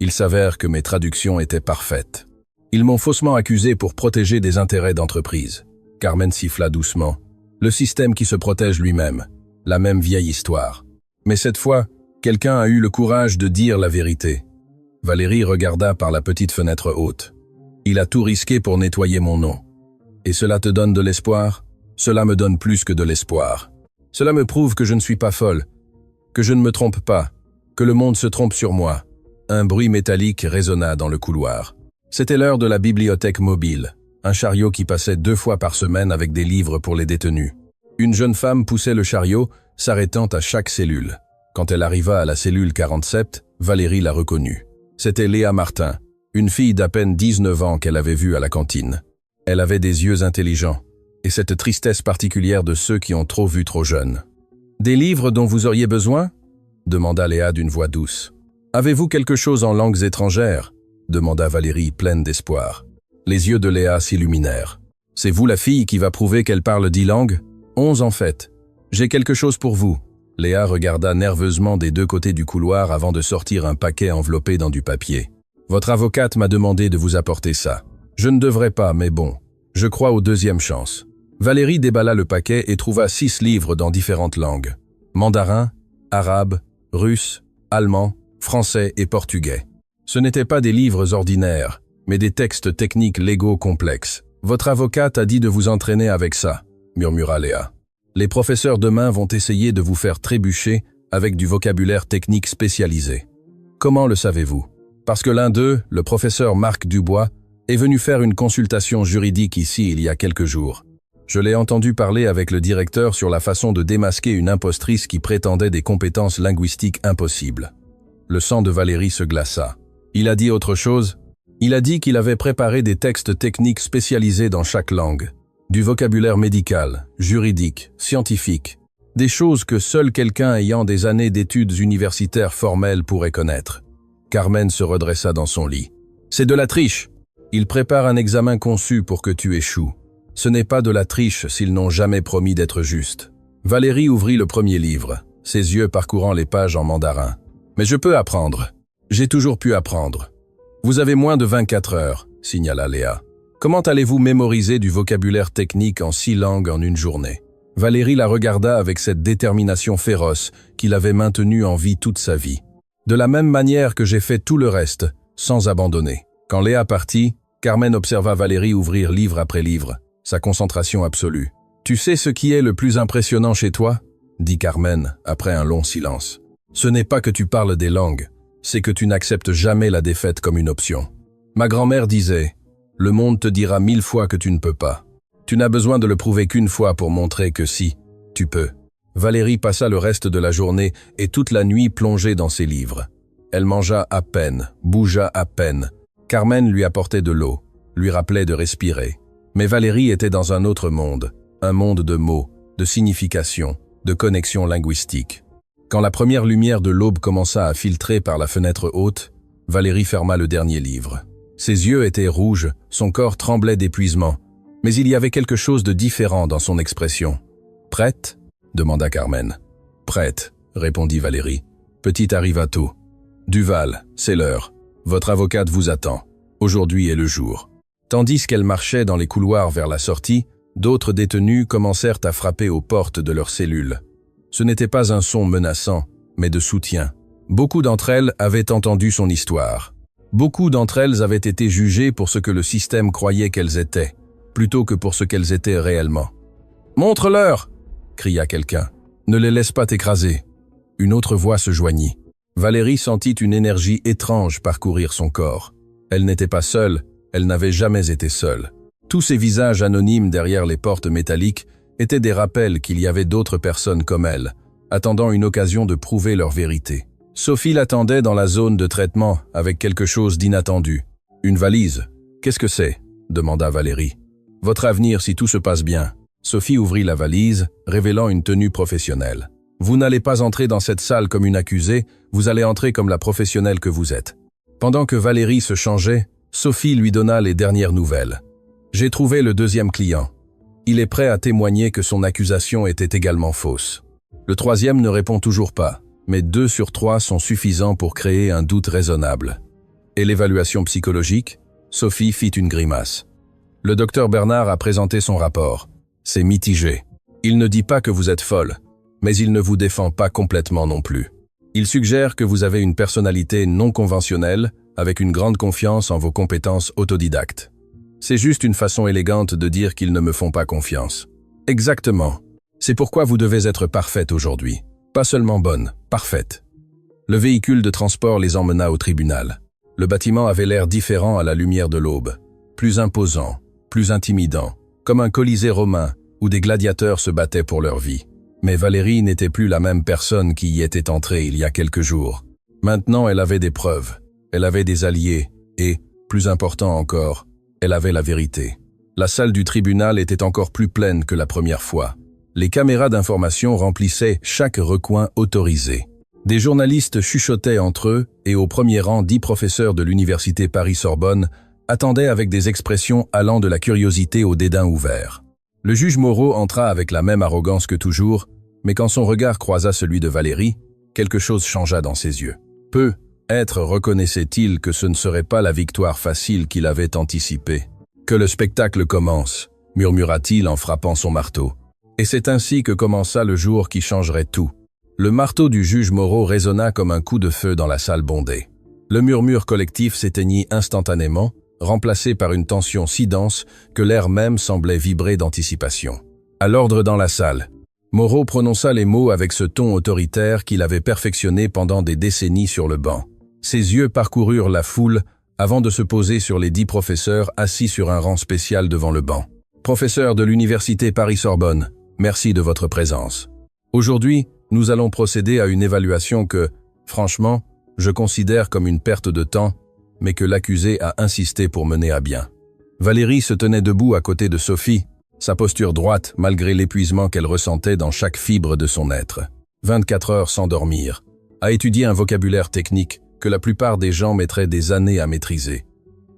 Speaker 1: Il s'avère que mes traductions étaient parfaites. Ils m'ont faussement accusé pour protéger des intérêts d'entreprise. Carmen siffla doucement. Le système qui se protège lui-même. La même vieille histoire. Mais cette fois, quelqu'un a eu le courage de dire la vérité. Valérie regarda par la petite fenêtre haute. Il a tout risqué pour nettoyer mon nom. Et cela te donne de l'espoir? Cela me donne plus que de l'espoir. Cela me prouve que je ne suis pas folle, que je ne me trompe pas, que le monde se trompe sur moi. Un bruit métallique résonna dans le couloir. C'était l'heure de la bibliothèque mobile, un chariot qui passait 2 fois par semaine avec des livres pour les détenus. Une jeune femme poussait le chariot, s'arrêtant à chaque cellule. Quand elle arriva à la cellule 47, Valérie la reconnut. C'était Léa Martin, une fille d'à peine 19 ans qu'elle avait vue à la cantine. Elle avait des yeux intelligents, et cette tristesse particulière de ceux qui ont trop vu trop jeune. « Des livres dont vous auriez besoin ?» demanda Léa d'une voix douce. « Avez-vous quelque chose en langues étrangères ?» demanda Valérie pleine d'espoir. Les yeux de Léa s'illuminèrent. « C'est vous la fille qui va prouver qu'elle parle 10 langues ?»« 11 en fait. J'ai quelque chose pour vous. » Léa regarda nerveusement des 2 côtés du couloir avant de sortir un paquet enveloppé dans du papier. « Votre avocate m'a demandé de vous apporter ça. Je ne devrais pas, mais bon, je crois aux 2e chances. » Valérie déballa le paquet et trouva 6 livres dans différentes langues. Mandarin, arabe, russe, allemand, français et portugais. Ce n'étaient pas des livres ordinaires, mais des textes techniques légaux complexes. « Votre avocate a dit de vous entraîner avec ça, » murmura Léa. « Les professeurs demain vont essayer de vous faire trébucher avec du vocabulaire technique spécialisé. Comment le savez-vous? Parce que l'un d'eux, le professeur Marc Dubois, est venu faire une consultation juridique ici il y a quelques jours. Je l'ai entendu parler avec le directeur sur la façon de démasquer une impostrice qui prétendait des compétences linguistiques impossibles. » Le sang de Valérie se glaça. Il a dit autre chose. Il a dit qu'il avait préparé des textes techniques spécialisés dans chaque langue. Du vocabulaire médical, juridique, scientifique. Des choses que seul quelqu'un ayant des années d'études universitaires formelles pourrait connaître. Carmen se redressa dans son lit. « C'est de la triche. Il prépare un examen conçu pour que tu échoues. Ce n'est pas de la triche s'ils n'ont jamais promis d'être justes. » Valérie ouvrit le premier livre, ses yeux parcourant les pages en mandarin. « Mais je peux apprendre. J'ai toujours pu apprendre. »« Vous avez moins de 24 heures, » signala Léa. « Comment allez-vous mémoriser du vocabulaire technique en 6 langues en une journée ?» Valérie la regarda avec cette détermination féroce qu'il avait maintenue en vie toute sa vie. « De la même manière que j'ai fait tout le reste, sans abandonner. » Quand Léa partit, Carmen observa Valérie ouvrir livre après livre, sa concentration absolue. « Tu sais ce qui est le plus impressionnant chez toi ?» dit Carmen, après un long silence. « Ce n'est pas que tu parles des langues, c'est que tu n'acceptes jamais la défaite comme une option. Ma grand-mère disait, « Le monde te dira 1000 fois que tu ne peux pas. Tu n'as besoin de le prouver qu'une fois pour montrer que si, tu peux. » Valérie passa le reste de la journée et toute la nuit plongée dans ses livres. Elle mangea à peine, bougea à peine. Carmen lui apportait de l'eau, lui rappelait de respirer. Mais Valérie était dans un autre monde, un monde de mots, de significations, de connexions linguistiques. Quand la première lumière de l'aube commença à filtrer par la fenêtre haute, Valérie ferma le dernier livre. Ses yeux étaient rouges, son corps tremblait d'épuisement, mais il y avait quelque chose de différent dans son expression. « Prête ?» demanda Carmen. « Prête », répondit Valérie. « Petit arrivato. Duval, c'est l'heure. Votre avocate vous attend. Aujourd'hui est le jour. » Tandis qu'elle marchait dans les couloirs vers la sortie, d'autres détenus commencèrent à frapper aux portes de leurs cellules. Ce n'était pas un son menaçant, mais de soutien. Beaucoup d'entre elles avaient entendu son histoire. Beaucoup d'entre elles avaient été jugées pour ce que le système croyait qu'elles étaient, plutôt que pour ce qu'elles étaient réellement. « Montre-leur !» cria quelqu'un. « Ne les laisse pas t'écraser. » Une autre voix se joignit. Valérie sentit une énergie étrange parcourir son corps. Elle n'était pas seule, Elle n'avait jamais été seule. Tous ces visages anonymes derrière les portes métalliques étaient des rappels qu'il y avait d'autres personnes comme elle, attendant une occasion de prouver leur vérité. Sophie l'attendait dans la zone de traitement avec quelque chose d'inattendu. « Une valise. Qu'est-ce que c'est ?» demanda Valérie. « Votre avenir si tout se passe bien. » Sophie ouvrit la valise, révélant une tenue professionnelle. « Vous n'allez pas entrer dans cette salle comme une accusée, vous allez entrer comme la professionnelle que vous êtes. » Pendant que Valérie se changeait, Sophie lui donna les dernières nouvelles. « J'ai trouvé le deuxième client. Il est prêt à témoigner que son accusation était également fausse. Le troisième ne répond toujours pas, mais 2 sur 3 sont suffisants pour créer un doute raisonnable. » Et l'évaluation psychologique? Sophie fit une grimace. « Le docteur Bernard a présenté son rapport. C'est mitigé. Il ne dit pas que vous êtes folle, mais il ne vous défend pas complètement non plus. Il suggère que vous avez une personnalité non conventionnelle, avec une grande confiance en vos compétences autodidactes. C'est juste une façon élégante de dire qu'ils ne me font pas confiance. Exactement. C'est pourquoi vous devez être parfaite aujourd'hui. Pas seulement bonne, parfaite. » Le véhicule de transport les emmena au tribunal. Le bâtiment avait l'air différent à la lumière de l'aube, plus imposant, plus intimidant, comme un colisée romain où des gladiateurs se battaient pour leur vie. Mais Valérie n'était plus la même personne qui y était entrée il y a quelques jours. Maintenant, elle avait des preuves, elle avait des alliés et, plus important encore, elle avait la vérité. La salle du tribunal était encore plus pleine que la première fois. Les caméras d'information remplissaient chaque recoin autorisé. Des journalistes chuchotaient entre eux et au premier rang 10 professeurs de l'université Paris-Sorbonne attendaient avec des expressions allant de la curiosité au dédain ouvert. Le juge Moreau entra avec la même arrogance que toujours, mais quand son regard croisa celui de Valérie, quelque chose changea dans ses yeux. Peut-être reconnaissait-il que ce ne serait pas la victoire facile qu'il avait anticipée. « Que le spectacle commence », murmura-t-il en frappant son marteau. Et c'est ainsi que commença le jour qui changerait tout. Le marteau du juge Moreau résonna comme un coup de feu dans la salle bondée. Le murmure collectif s'éteignit instantanément, remplacé par une tension si dense que l'air même semblait vibrer d'anticipation. À l'ordre dans la salle. Moreau prononça les mots avec ce ton autoritaire qu'il avait perfectionné pendant des décennies sur le banc. Ses yeux parcoururent la foule avant de se poser sur les 10 professeurs assis sur un rang spécial devant le banc. « Professeurs de l'université Paris-Sorbonne, merci de votre présence. Aujourd'hui, nous allons procéder à une évaluation que, franchement, je considère comme une perte de temps, mais que l'accusé a insisté pour mener à bien. » Valérie se tenait debout à côté de Sophie, sa posture droite malgré l'épuisement qu'elle ressentait dans chaque fibre de son être. 24 heures sans dormir, à étudier un vocabulaire technique que la plupart des gens mettraient des années à maîtriser.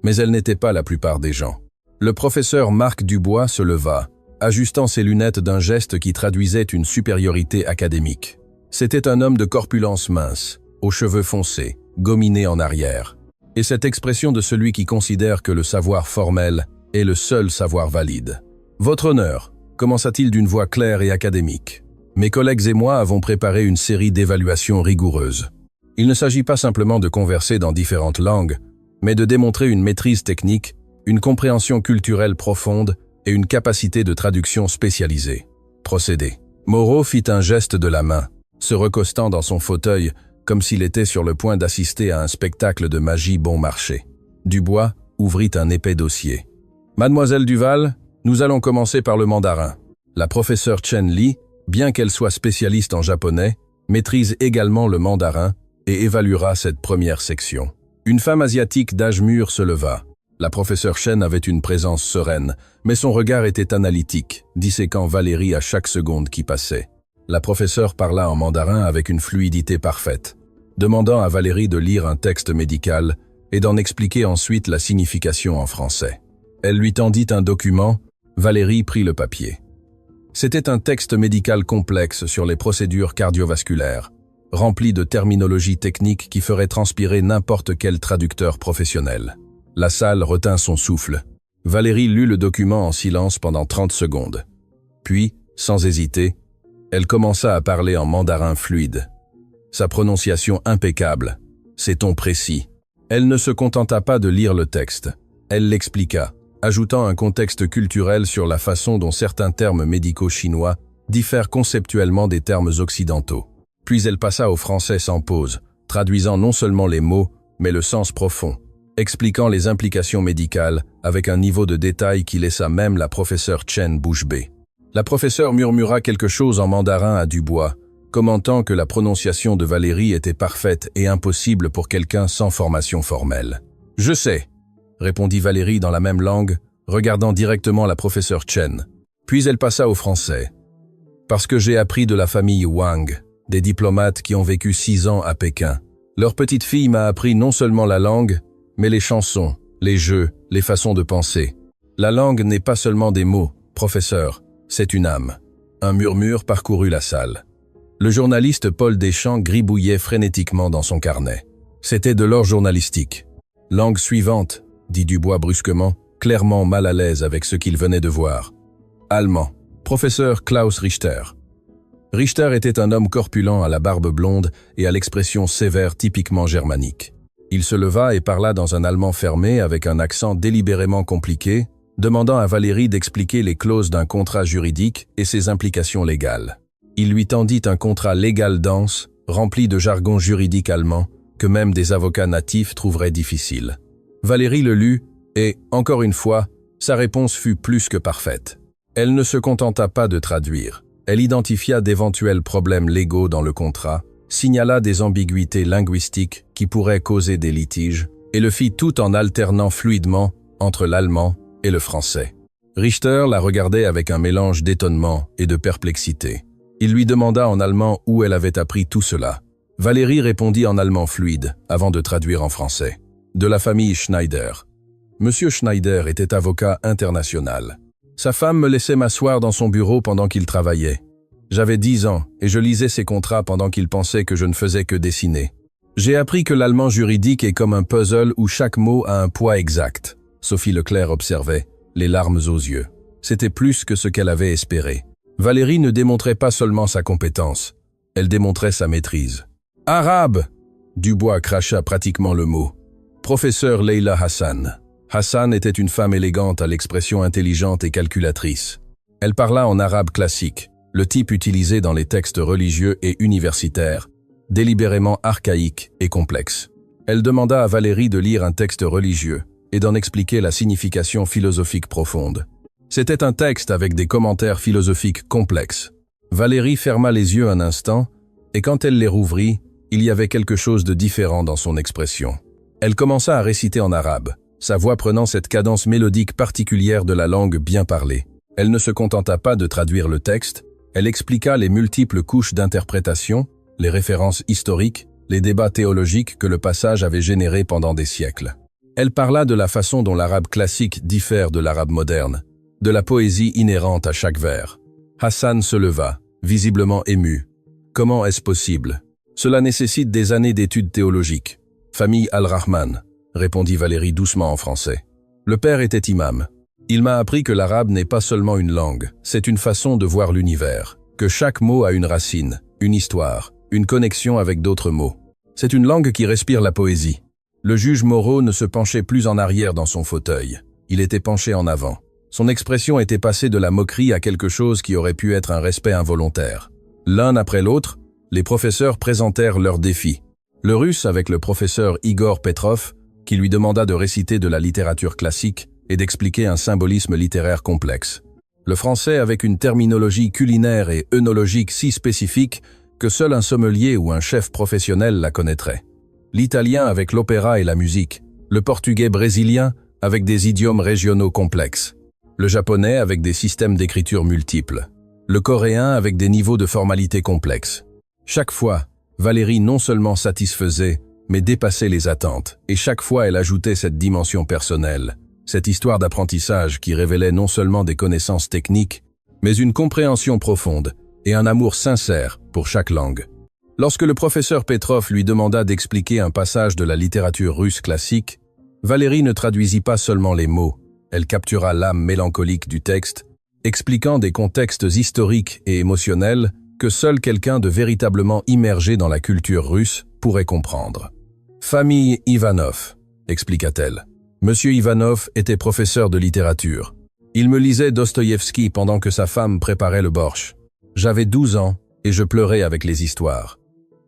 Speaker 1: Mais elle n'était pas la plupart des gens. Le professeur Marc Dubois se leva, ajustant ses lunettes d'un geste qui traduisait une supériorité académique. C'était un homme de corpulence mince, aux cheveux foncés, gominés en arrière, et cette expression de celui qui considère que le savoir formel est le seul savoir valide. « Votre honneur », commença-t-il d'une voix claire et académique. « Mes collègues et moi avons préparé une série d'évaluations rigoureuses. Il ne s'agit pas simplement de converser dans différentes langues, mais de démontrer une maîtrise technique, une compréhension culturelle profonde et une capacité de traduction spécialisée. Procédez. » Moreau fit un geste de la main, se recostant dans son fauteuil comme s'il était sur le point d'assister à un spectacle de magie bon marché. Dubois ouvrit un épais dossier. « Mademoiselle Duval, nous allons commencer par le mandarin. La professeure Chen Li, bien qu'elle soit spécialiste en japonais, maîtrise également le mandarin et évaluera cette première section. » Une femme asiatique d'âge mûr se leva. La professeure Chen avait une présence sereine, mais son regard était analytique, disséquant Valérie à chaque seconde qui passait. La professeure parla en mandarin avec une fluidité parfaite, demandant à Valérie de lire un texte médical et d'en expliquer ensuite la signification en français. Elle lui tendit un document, Valérie prit le papier. C'était un texte médical complexe sur les procédures cardiovasculaires, rempli de terminologie technique qui ferait transpirer n'importe quel traducteur professionnel. La salle retint son souffle. Valérie lut le document en silence pendant 30 secondes. Puis, sans hésiter, elle commença à parler en mandarin fluide. Sa prononciation impeccable, ses tons précis. Elle ne se contenta pas de lire le texte. Elle l'expliqua, ajoutant un contexte culturel sur la façon dont certains termes médicaux chinois diffèrent conceptuellement des termes occidentaux. Puis elle passa au français sans pause, traduisant non seulement les mots, mais le sens profond. expliquant les implications médicales avec un niveau de détail qui laissa même la professeure Chen bouche bée. La professeure murmura quelque chose en mandarin à Dubois, commentant que la prononciation de Valérie était parfaite et impossible pour quelqu'un sans formation formelle. « Je sais », répondit Valérie dans la même langue, regardant directement la professeure Chen. Puis elle passa au français. « Parce que j'ai appris de la famille Wang, des diplomates qui ont vécu 6 ans à Pékin. Leur petite fille m'a appris non seulement la langue, mais les chansons, les jeux, les façons de penser. La langue n'est pas seulement des mots, professeur, c'est une âme. » Un murmure parcourut la salle. Le journaliste Paul Deschamps gribouillait frénétiquement dans son carnet. C'était de l'or journalistique. « Langue suivante », dit Dubois brusquement, clairement mal à l'aise avec ce qu'il venait de voir. « Allemand. Professeur Klaus Richter. » Richter était un homme corpulent à la barbe blonde et à l'expression sévère typiquement germanique. Il se leva et parla dans un allemand fermé avec un accent délibérément compliqué, demandant à Valérie d'expliquer les clauses d'un contrat juridique et ses implications légales. Il lui tendit un contrat légal dense, rempli de jargon juridique allemand, que même des avocats natifs trouveraient difficile. Valérie le lut, et, encore une fois, sa réponse fut plus que parfaite. Elle ne se contenta pas de traduire. Elle identifia d'éventuels problèmes légaux dans le contrat, signala des ambiguïtés linguistiques qui pourraient causer des litiges, et le fit tout en alternant fluidement entre l'allemand et le français. Richter la regardait avec un mélange d'étonnement et de perplexité. Il lui demanda en allemand où elle avait appris tout cela. Valérie répondit en allemand fluide, avant de traduire en français. De la famille Schneider. Monsieur Schneider était avocat international. Sa femme me laissait m'asseoir dans son bureau pendant qu'il travaillait. J'avais 10 ans et je lisais ses contrats pendant qu'il pensait que je ne faisais que dessiner. J'ai appris que l'allemand juridique est comme un puzzle où chaque mot a un poids exact. Sophie Leclerc observait, les larmes aux yeux. C'était plus que ce qu'elle avait espéré. Valérie ne démontrait pas seulement sa compétence, elle démontrait sa maîtrise. « Arabe !» Dubois cracha pratiquement le mot. Professeur Leila Hassan. Hassan était une femme élégante à l'expression intelligente et calculatrice. Elle parla en arabe classique, le type utilisé dans les textes religieux et universitaires, délibérément archaïque et complexe. Elle demanda à Valérie de lire un texte religieux et d'en expliquer la signification philosophique profonde. C'était un texte avec des commentaires philosophiques complexes. Valérie ferma les yeux un instant, et quand elle les rouvrit, il y avait quelque chose de différent dans son expression. Elle commença à réciter en arabe, sa voix prenant cette cadence mélodique particulière de la langue bien parlée. Elle ne se contenta pas de traduire le texte, elle expliqua les multiples couches d'interprétation, les références historiques, les débats théologiques que le passage avait générés pendant des siècles. Elle parla de la façon dont l'arabe classique diffère de l'arabe moderne, de la poésie inhérente à chaque vers. Hassan se leva, visiblement ému. « Comment est-ce possible ? Cela nécessite des années d'études théologiques. »« Famille Al-Rahman » répondit Valérie doucement en français. Le père était imam. Il m'a appris que l'arabe n'est pas seulement une langue, c'est une façon de voir l'univers, que chaque mot a une racine, une histoire, une connexion avec d'autres mots. C'est une langue qui respire la poésie. Le juge Moreau ne se penchait plus en arrière dans son fauteuil. Il était penché en avant. Son expression était passée de la moquerie à quelque chose qui aurait pu être un respect involontaire. L'un après l'autre, les professeurs présentèrent leurs défis. Le russe avec le professeur Igor Petrov, qui lui demanda de réciter de la littérature classique et d'expliquer un symbolisme littéraire complexe. Le français avec une terminologie culinaire et œnologique si spécifique que seul un sommelier ou un chef professionnel la connaîtrait. L'italien avec l'opéra et la musique. Le portugais brésilien avec des idiomes régionaux complexes. Le japonais avec des systèmes d'écriture multiples. Le coréen avec des niveaux de formalité complexes. Chaque fois, Valérie non seulement satisfaisait, mais dépassait les attentes, et chaque fois elle ajoutait cette dimension personnelle, cette histoire d'apprentissage qui révélait non seulement des connaissances techniques, mais une compréhension profonde et un amour sincère pour chaque langue. Lorsque le professeur Petrov lui demanda d'expliquer un passage de la littérature russe classique, Valérie ne traduisit pas seulement les mots, elle captura l'âme mélancolique du texte, expliquant des contextes historiques et émotionnels que seul quelqu'un de véritablement immergé dans la culture russe pourrait comprendre. « Famille Ivanov », expliqua-t-elle. Monsieur Ivanov était professeur de littérature. Il me lisait Dostoïevski pendant que sa femme préparait le borsch. J'avais 12 ans et je pleurais avec les histoires.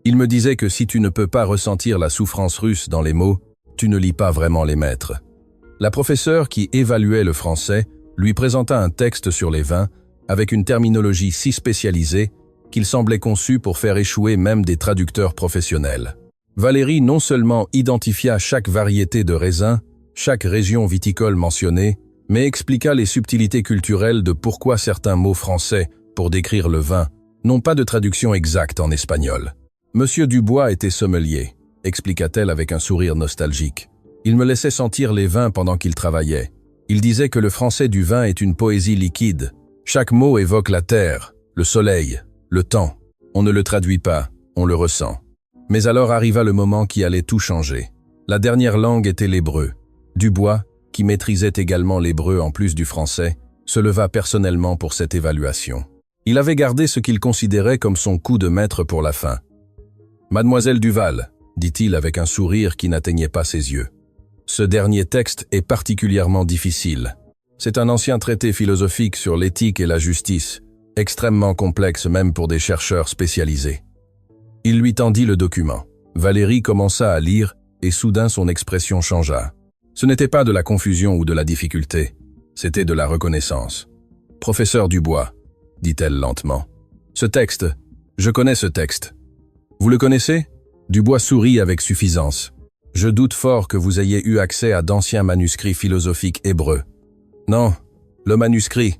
Speaker 1: Il me disait que si tu ne peux pas ressentir la souffrance russe dans les mots, tu ne lis pas vraiment les maîtres. » La professeure qui évaluait le français lui présenta un texte sur les vins avec une terminologie si spécialisée qu'il semblait conçu pour faire échouer même des traducteurs professionnels. Valérie non seulement identifia chaque variété de raisin, chaque région viticole mentionnée, mais expliqua les subtilités culturelles de pourquoi certains mots français pour décrire le vin n'ont pas de traduction exacte en espagnol. « Monsieur Dubois était sommelier », expliqua-t-elle avec un sourire nostalgique. « Il me laissait sentir les vins pendant qu'il travaillait. Il disait que le français du vin est une poésie liquide. Chaque mot évoque la terre, le soleil, le temps. On ne le traduit pas, on le ressent. » Mais alors arriva le moment qui allait tout changer. La dernière langue était l'hébreu. Dubois, qui maîtrisait également l'hébreu en plus du français, se leva personnellement pour cette évaluation. Il avait gardé ce qu'il considérait comme son coup de maître pour la fin. « Mademoiselle Duval », dit-il avec un sourire qui n'atteignait pas ses yeux. « Ce dernier texte est particulièrement difficile. C'est un ancien traité philosophique sur l'éthique et la justice, extrêmement complexe même pour des chercheurs spécialisés. » Il lui tendit le document. Valérie commença à lire et soudain son expression changea. Ce n'était pas de la confusion ou de la difficulté, c'était de la reconnaissance. « Professeur Dubois », dit-elle lentement. « Ce texte, je connais ce texte. Vous le connaissez ?» Dubois sourit avec suffisance. « Je doute fort que vous ayez eu accès à d'anciens manuscrits philosophiques hébreux. »« Non, le manuscrit. »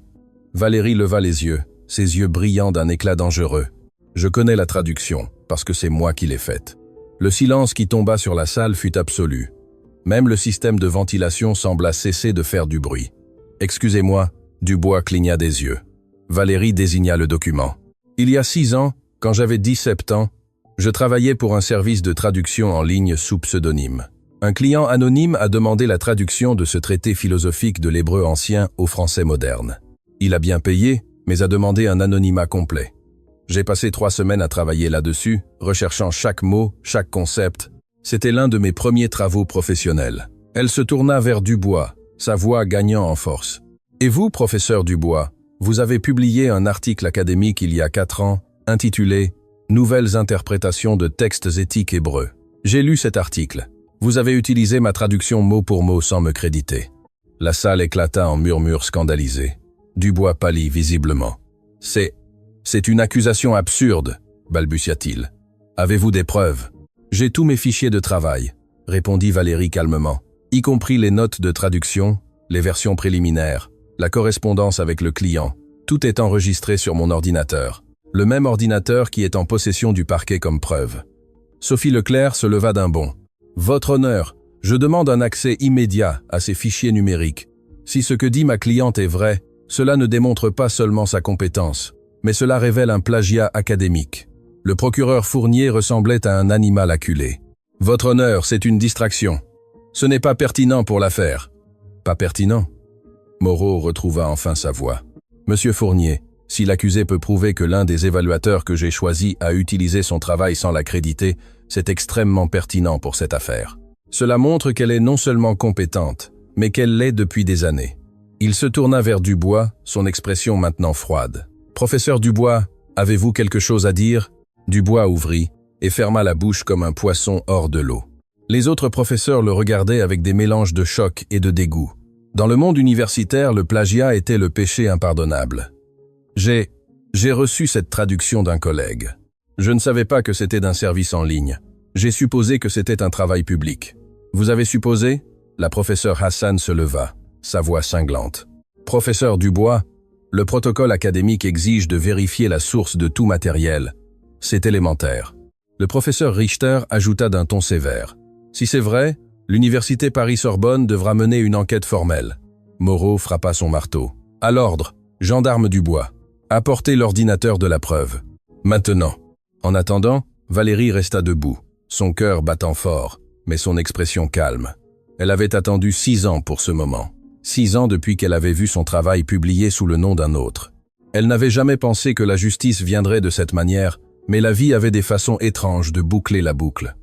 Speaker 1: Valérie leva les yeux, ses yeux brillants d'un éclat dangereux. « Je connais la traduction, parce que c'est moi qui l'ai faite. » Le silence qui tomba sur la salle fut absolu. Même le système de ventilation sembla cesser de faire du bruit. « Excusez-moi », Dubois cligna des yeux. Valérie désigna le document. « Il y a 6 ans, quand j'avais 17 ans, je travaillais pour un service de traduction en ligne sous pseudonyme. Un client anonyme a demandé la traduction de ce traité philosophique de l'hébreu ancien au français moderne. Il a bien payé, mais a demandé un anonymat complet. J'ai passé 3 semaines à travailler là-dessus, recherchant chaque mot, chaque concept. C'était l'un de mes premiers travaux professionnels. » Elle se tourna vers Dubois, sa voix gagnant en force. « Et vous, professeur Dubois, vous avez publié un article académique il y a 4 ans, intitulé « Nouvelles interprétations de textes éthiques hébreux ». J'ai lu cet article. Vous avez utilisé ma traduction mot pour mot sans me créditer. » La salle éclata en murmures scandalisés. Dubois pâlit visiblement. « C'est une accusation absurde, balbutia-t-il. Avez-vous des preuves ? » « J'ai tous mes fichiers de travail, répondit Valérie calmement, y compris les notes de traduction, les versions préliminaires, la correspondance avec le client. Tout est enregistré sur mon ordinateur. Le même ordinateur qui est en possession du parquet comme preuve. Sophie Leclerc se leva d'un bond. « Votre honneur, je demande un accès immédiat à ces fichiers numériques. Si ce que dit ma cliente est vrai, cela ne démontre pas seulement sa compétence, mais cela révèle un plagiat académique. » Le procureur Fournier ressemblait à un animal acculé. « Votre honneur, c'est une distraction. Ce n'est pas pertinent pour l'affaire. »« Pas pertinent ?» Moreau retrouva enfin sa voix. « Monsieur Fournier, si l'accusé peut prouver que l'un des évaluateurs que j'ai choisi a utilisé son travail sans l'accréditer, c'est extrêmement pertinent pour cette affaire. Cela montre qu'elle est non seulement compétente, mais qu'elle l'est depuis des années. » Il se tourna vers Dubois, son expression maintenant froide. « Professeur Dubois, avez-vous quelque chose à dire ?» Dubois ouvrit et ferma la bouche comme un poisson hors de l'eau. Les autres professeurs le regardaient avec des mélanges de choc et de dégoût. Dans le monde universitaire, le plagiat était le péché impardonnable. J'ai reçu cette traduction d'un collègue. Je ne savais pas que c'était d'un service en ligne. J'ai supposé que c'était un travail public. Vous avez supposé ? La professeure Hassan se leva, sa voix cinglante. Professeur Dubois, le protocole académique exige de vérifier la source de tout matériel. C'est élémentaire. Le professeur Richter ajouta d'un ton sévère. Si c'est vrai, l'université Paris-Sorbonne devra mener une enquête formelle. Moreau frappa son marteau. À l'ordre, gendarme Dubois. Apportez l'ordinateur de la preuve. Maintenant. En attendant, Valérie resta debout, son cœur battant fort, mais son expression calme. Elle avait attendu 6 ans pour ce moment. 6 ans depuis qu'elle avait vu son travail publié sous le nom d'un autre. Elle n'avait jamais pensé que la justice viendrait de cette manière, mais la vie avait des façons étranges de boucler la boucle.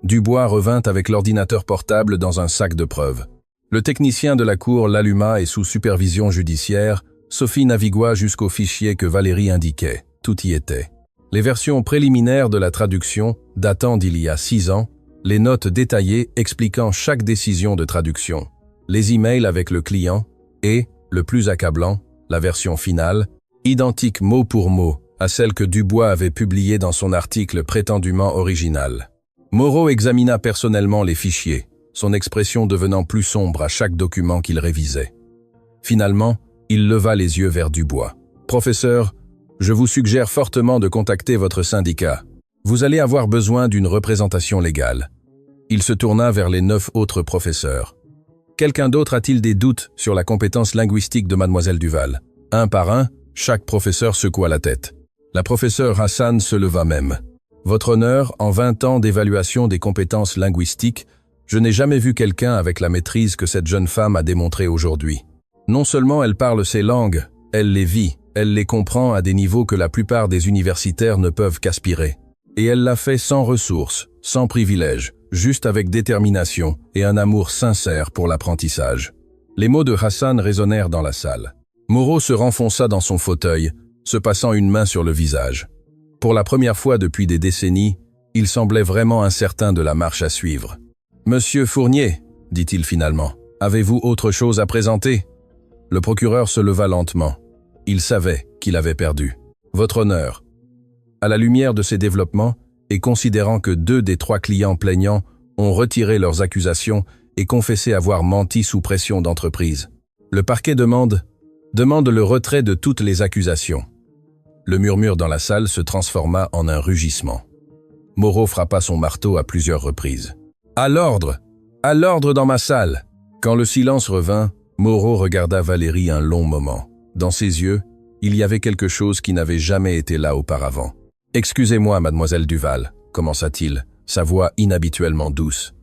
Speaker 1: Dubois revint avec l'ordinateur portable dans un sac de preuves. Le technicien de la cour l'alluma et sous supervision judiciaire, Sophie navigua jusqu'au fichier que Valérie indiquait. Tout y était. Les versions préliminaires de la traduction, datant d'il y a 6 ans, les notes détaillées expliquant chaque décision de traduction, les emails avec le client et, le plus accablant, la version finale, identique mot pour mot à celle que Dubois avait publiée dans son article prétendument original. Moreau examina personnellement les fichiers, son expression devenant plus sombre à chaque document qu'il révisait. Finalement, il leva les yeux vers Dubois. « Professeur, je vous suggère fortement de contacter votre syndicat. Vous allez avoir besoin d'une représentation légale. » Il se tourna vers les 9 autres professeurs. « Quelqu'un d'autre a-t-il des doutes sur la compétence linguistique de Mademoiselle Duval ?» Un par un, chaque professeur secoua la tête. La professeure Hassan se leva même. « Votre honneur, en 20 ans d'évaluation des compétences linguistiques, je n'ai jamais vu quelqu'un avec la maîtrise que cette jeune femme a démontré aujourd'hui. Non seulement elle parle ces langues, elle les vit, elle les comprend à des niveaux que la plupart des universitaires ne peuvent qu'aspirer. Et elle l'a fait sans ressources, sans privilèges, juste avec détermination et un amour sincère pour l'apprentissage. » Les mots de Hassan résonnèrent dans la salle. Moreau se renfonça dans son fauteuil, se passant une main sur le visage. Pour la première fois depuis des décennies, il semblait vraiment incertain de la marche à suivre. « Monsieur Fournier, dit-il finalement, avez-vous autre chose à présenter ?» Le procureur se leva lentement. Il savait qu'il avait perdu. « Votre honneur. » À la lumière de ces développements, et considérant que 2 des 3 clients plaignants ont retiré leurs accusations et confessé avoir menti sous pression d'entreprise, le parquet demande le retrait de toutes les accusations. Le murmure dans la salle se transforma en un rugissement. Moreau frappa son marteau à plusieurs reprises. « À l'ordre! À l'ordre dans ma salle !» Quand le silence revint, Moreau regarda Valérie un long moment. Dans ses yeux, il y avait quelque chose qui n'avait jamais été là auparavant. « Excusez-moi, mademoiselle Duval, commença-t-il, sa voix inhabituellement douce.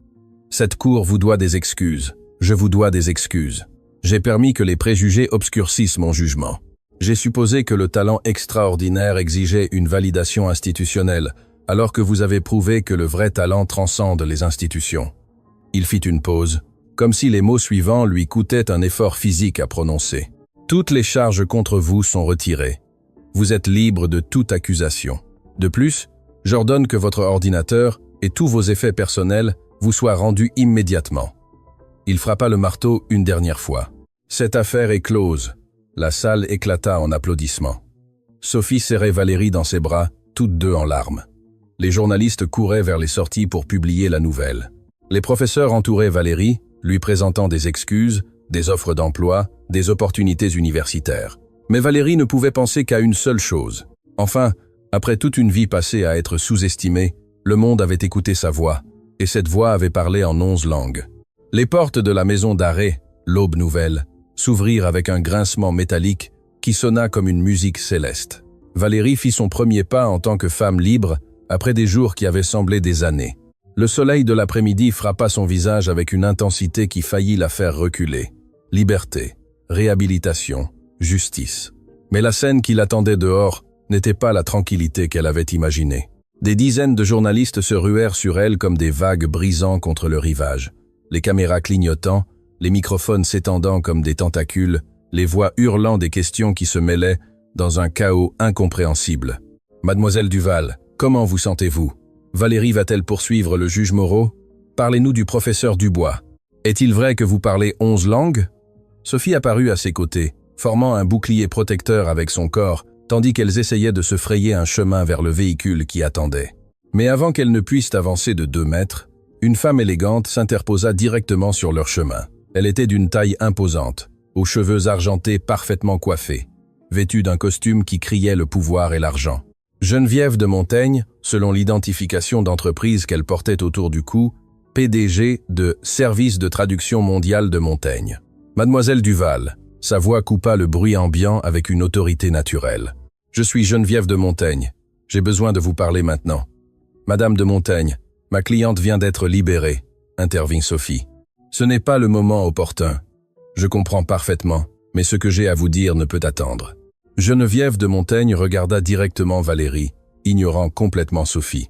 Speaker 1: Cette cour vous doit des excuses. Je vous dois des excuses. J'ai permis que les préjugés obscurcissent mon jugement. J'ai supposé que le talent extraordinaire exigeait une validation institutionnelle, alors que vous avez prouvé que le vrai talent transcende les institutions. » Il fit une pause, comme si les mots suivants lui coûtaient un effort physique à prononcer. « Toutes les charges contre vous sont retirées. Vous êtes libre de toute accusation. De plus, j'ordonne que votre ordinateur et tous vos effets personnels vous soient rendus immédiatement. » Il frappa le marteau une dernière fois. « Cette affaire est close. » La salle éclata en applaudissements. Sophie serrait Valérie dans ses bras, toutes deux en larmes. Les journalistes couraient vers les sorties pour publier la nouvelle. Les professeurs entouraient Valérie, lui présentant des excuses, des offres d'emploi, des opportunités universitaires. Mais Valérie ne pouvait penser qu'à une seule chose. Enfin, après toute une vie passée à être sous-estimée, le monde avait écouté sa voix, et cette voix avait parlé en 11 langues. Les portes de la maison d'arrêt, l'Aube Nouvelle, s'ouvrirent avec un grincement métallique qui sonna comme une musique céleste. Valérie fit son premier pas en tant que femme libre après des jours qui avaient semblé des années. Le soleil de l'après-midi frappa son visage avec une intensité qui faillit la faire reculer. Liberté, réhabilitation, justice. Mais la scène qui l'attendait dehors n'était pas la tranquillité qu'elle avait imaginée. Des dizaines de journalistes se ruèrent sur elle comme des vagues brisant contre le rivage. Les caméras clignotant, les microphones s'étendant comme des tentacules, les voix hurlant des questions qui se mêlaient dans un chaos incompréhensible. « Mademoiselle Duval, comment vous sentez-vous? Valérie va-t-elle poursuivre le juge Moreau? Parlez-nous du professeur Dubois. Est-il vrai que vous parlez 11 langues ?» Sophie apparut à ses côtés, formant un bouclier protecteur avec son corps, tandis qu'elles essayaient de se frayer un chemin vers le véhicule qui attendait. Mais avant qu'elles ne puissent avancer de 2 mètres, une femme élégante s'interposa directement sur leur chemin. Elle était d'une taille imposante, aux cheveux argentés parfaitement coiffés, vêtue d'un costume qui criait le pouvoir et l'argent. Geneviève de Montaigne, selon l'identification d'entreprise qu'elle portait autour du cou, PDG de Service de traduction mondiale de Montaigne. Mademoiselle Duval, sa voix coupa le bruit ambiant avec une autorité naturelle. Je suis Geneviève de Montaigne. J'ai besoin de vous parler maintenant. Madame de Montaigne, ma cliente vient d'être libérée, intervint Sophie. Ce n'est pas le moment opportun. Je comprends parfaitement, mais ce que j'ai à vous dire ne peut attendre. Geneviève de Montaigne regarda directement Valérie, ignorant complètement Sophie.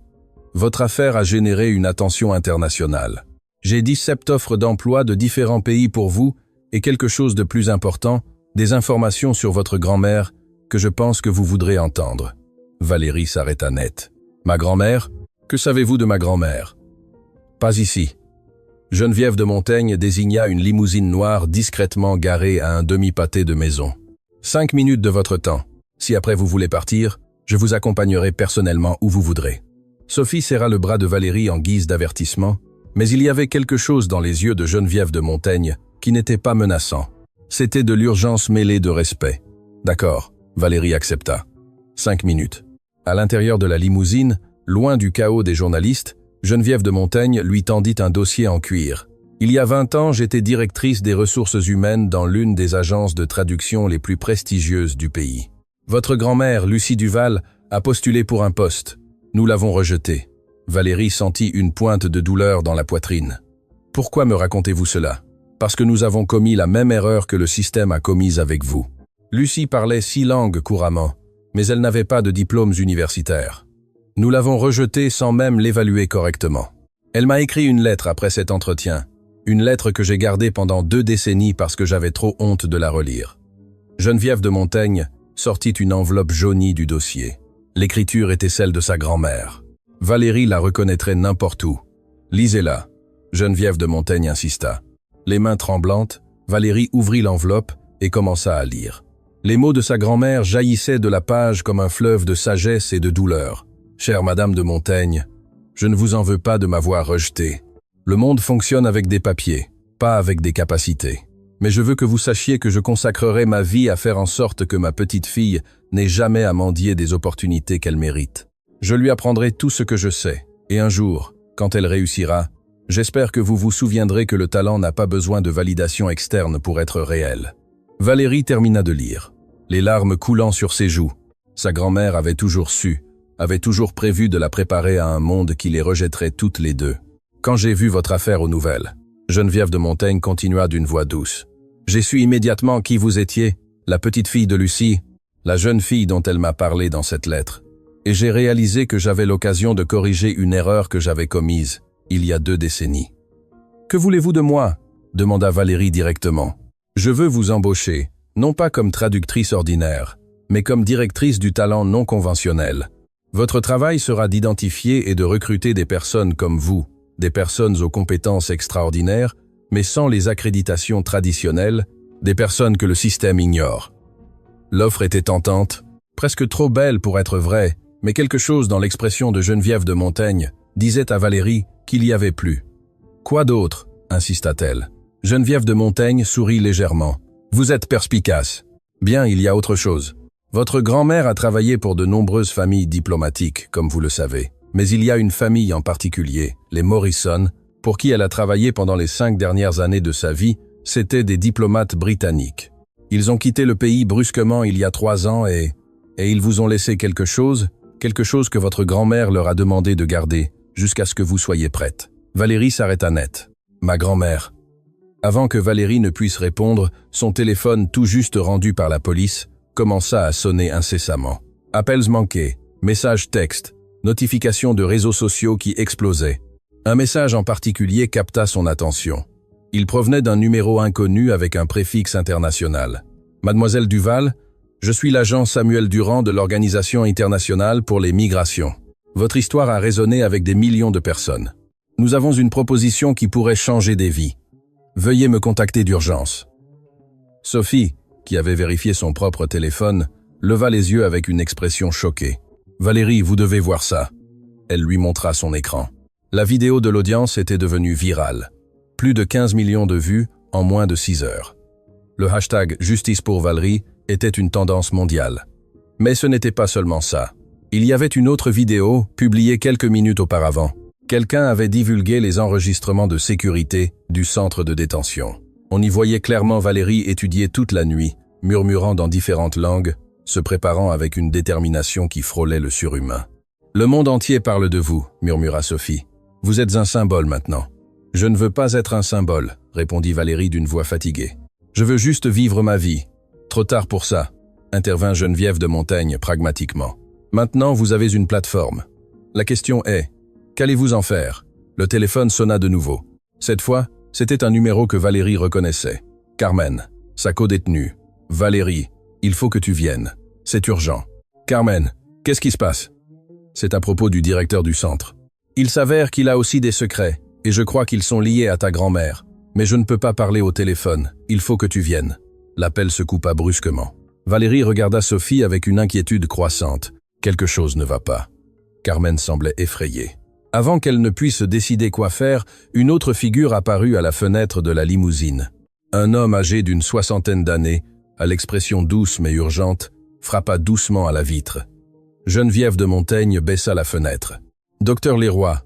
Speaker 1: Votre affaire a généré une attention internationale. J'ai 17 offres d'emploi de différents pays pour vous et quelque chose de plus important, des informations sur votre grand-mère que je pense que vous voudrez entendre. Valérie s'arrêta net. Ma grand-mère? Que savez-vous de ma grand-mère? Pas ici. Geneviève de Montaigne désigna une limousine noire discrètement garée à un demi-pâté de maison. 5 minutes de votre temps. Si après vous voulez partir, je vous accompagnerai personnellement où vous voudrez. Sophie serra le bras de Valérie en guise d'avertissement, mais il y avait quelque chose dans les yeux de Geneviève de Montaigne qui n'était pas menaçant. C'était de l'urgence mêlée de respect. D'accord, Valérie accepta. 5 minutes. À l'intérieur de la limousine, loin du chaos des journalistes, Geneviève de Montaigne lui tendit un dossier en cuir. Il y a 20 ans, j'étais directrice des ressources humaines dans l'une des agences de traduction les plus prestigieuses du pays. Votre grand-mère, Lucie Duval, a postulé pour un poste. Nous l'avons rejeté. Valérie sentit une pointe de douleur dans la poitrine. Pourquoi me racontez-vous cela? Parce que nous avons commis la même erreur que le système a commise avec vous. Lucie parlait 6 langues couramment, mais elle n'avait pas de diplômes universitaires. Nous l'avons rejetée sans même l'évaluer correctement. Elle m'a écrit une lettre après cet entretien, une lettre que j'ai gardée pendant 2 décennies parce que j'avais trop honte de la relire. Geneviève de Montaigne sortit une enveloppe jaunie du dossier. L'écriture était celle de sa grand-mère. Valérie la reconnaîtrait n'importe où. Lisez-la. Geneviève de Montaigne insista. Les mains tremblantes, Valérie ouvrit l'enveloppe et commença à lire. Les mots de sa grand-mère jaillissaient de la page comme un fleuve de sagesse et de douleur. Chère Madame de Montaigne, je ne vous en veux pas de m'avoir rejeté. Le monde fonctionne avec des papiers, pas avec des capacités. Mais je veux que vous sachiez que je consacrerai ma vie à faire en sorte que ma petite fille n'ait jamais à mendier des opportunités qu'elle mérite. Je lui apprendrai tout ce que je sais, et un jour, quand elle réussira, j'espère que vous vous souviendrez que le talent n'a pas besoin de validation externe pour être réel. Valérie termina de lire, les larmes coulant sur ses joues. Sa grand-mère avait toujours su, avait toujours prévu de la préparer à un monde qui les rejetterait toutes les deux. Quand j'ai vu votre affaire aux nouvelles, Geneviève de Montaigne continua d'une voix douce. J'ai su immédiatement qui vous étiez, la petite fille de Lucie, la jeune fille dont elle m'a parlé dans cette lettre. Et j'ai réalisé que j'avais l'occasion de corriger une erreur que j'avais commise, il y a 2 décennies. Que voulez-vous de moi? Demanda Valérie directement. Je veux vous embaucher, non pas comme traductrice ordinaire, mais comme directrice du talent non conventionnel. Votre travail sera d'identifier et de recruter des personnes comme vous, des personnes aux compétences extraordinaires, mais sans les accréditations traditionnelles, des personnes que le système ignore. L'offre était tentante, presque trop belle pour être vraie, mais quelque chose dans l'expression de Geneviève de Montaigne disait à Valérie qu'il y avait plus. Quoi d'autre? Insista-t-elle. Geneviève de Montaigne sourit légèrement. Vous êtes perspicace. Bien, il y a autre chose. Votre grand-mère a travaillé pour de nombreuses familles diplomatiques, comme vous le savez. Mais il y a une famille en particulier, les Morrison, pour qui elle a travaillé pendant les 5 dernières années de sa vie, c'étaient des diplomates britanniques. Ils ont quitté le pays brusquement il y a 3 ans et ils vous ont laissé quelque chose que votre grand-mère leur a demandé de garder, jusqu'à ce que vous soyez prête. Valérie s'arrêta net. Ma grand-mère. Avant que Valérie ne puisse répondre, son téléphone tout juste rendu par la police commença à sonner incessamment. Appels manqués, messages textes, notifications de réseaux sociaux qui explosaient. Un message en particulier capta son attention. Il provenait d'un numéro inconnu avec un préfixe international. Mademoiselle Duval, je suis l'agent Samuel Durand de l'Organisation internationale pour les migrations. Votre histoire a résonné avec des millions de personnes. Nous avons une proposition qui pourrait changer des vies. Veuillez me contacter d'urgence. Sophie, qui avait vérifié son propre téléphone, leva les yeux avec une expression choquée. Valérie, vous devez voir ça. Elle lui montra son écran. La vidéo de l'audience était devenue virale. Plus de 15 millions de vues en moins de 6 heures. Le hashtag Justice pour Valérie était une tendance mondiale. Mais ce n'était pas seulement ça. Il y avait une autre vidéo, publiée quelques minutes auparavant. Quelqu'un avait divulgué les enregistrements de sécurité du centre de détention. On y voyait clairement Valérie étudier toute la nuit, murmurant dans différentes langues, se préparant avec une détermination qui frôlait le surhumain. « Le monde entier parle de vous », murmura Sophie. « Vous êtes un symbole maintenant. »« Je ne veux pas être un symbole », répondit Valérie d'une voix fatiguée. « Je veux juste vivre ma vie. »« Trop tard pour ça », intervint Geneviève de Montaigne pragmatiquement. « Maintenant, vous avez une plateforme. La question est, qu'allez-vous en faire ?» Le téléphone sonna de nouveau. Cette fois, c'était un numéro que Valérie reconnaissait. Carmen, sa codétenue. « Valérie, il faut que tu viennes. C'est urgent. »« Carmen, qu'est-ce qui se passe ?» C'est à propos du directeur du centre. Il s'avère qu'il a aussi des secrets, Et je crois qu'ils sont liés à ta grand-mère. Mais je ne peux pas parler au téléphone, il faut que tu viennes. » L'appel se coupa brusquement. Valérie regarda Sophie avec une inquiétude croissante. Quelque chose ne va pas. Carmen semblait effrayée. Avant qu'elle ne puisse décider quoi faire, une autre figure apparut à la fenêtre de la limousine. Un homme âgé d'une 60aine d'années, à l'expression douce mais urgente, frappa doucement à la vitre. Geneviève de Montaigne baissa la fenêtre. « Docteur Leroy. »«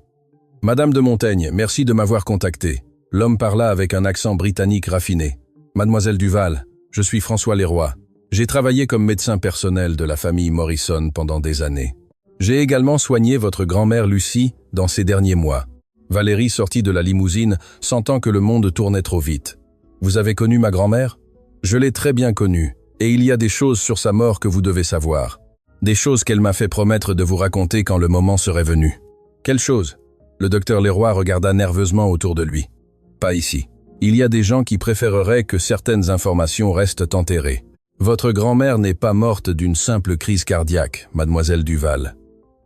Speaker 1: Madame de Montaigne, merci de m'avoir contacté. » L'homme parla avec un accent britannique raffiné. « Mademoiselle Duval, je suis François Leroy. J'ai travaillé comme médecin personnel de la famille Morrison pendant des années. J'ai également soigné votre grand-mère Lucie dans ces derniers mois. » Valérie sortit de la limousine, sentant que le monde tournait trop vite. « Vous avez connu ma grand-mère ? » ?»« Je l'ai très bien connue, et il y a des choses sur sa mort que vous devez savoir. Des choses qu'elle m'a fait promettre de vous raconter quand le moment serait venu. » « Quelles choses ?» Le docteur Leroy regarda nerveusement autour de lui. « Pas ici. Il y a des gens qui préféreraient que certaines informations restent enterrées. Votre grand-mère n'est pas morte d'une simple crise cardiaque, mademoiselle Duval.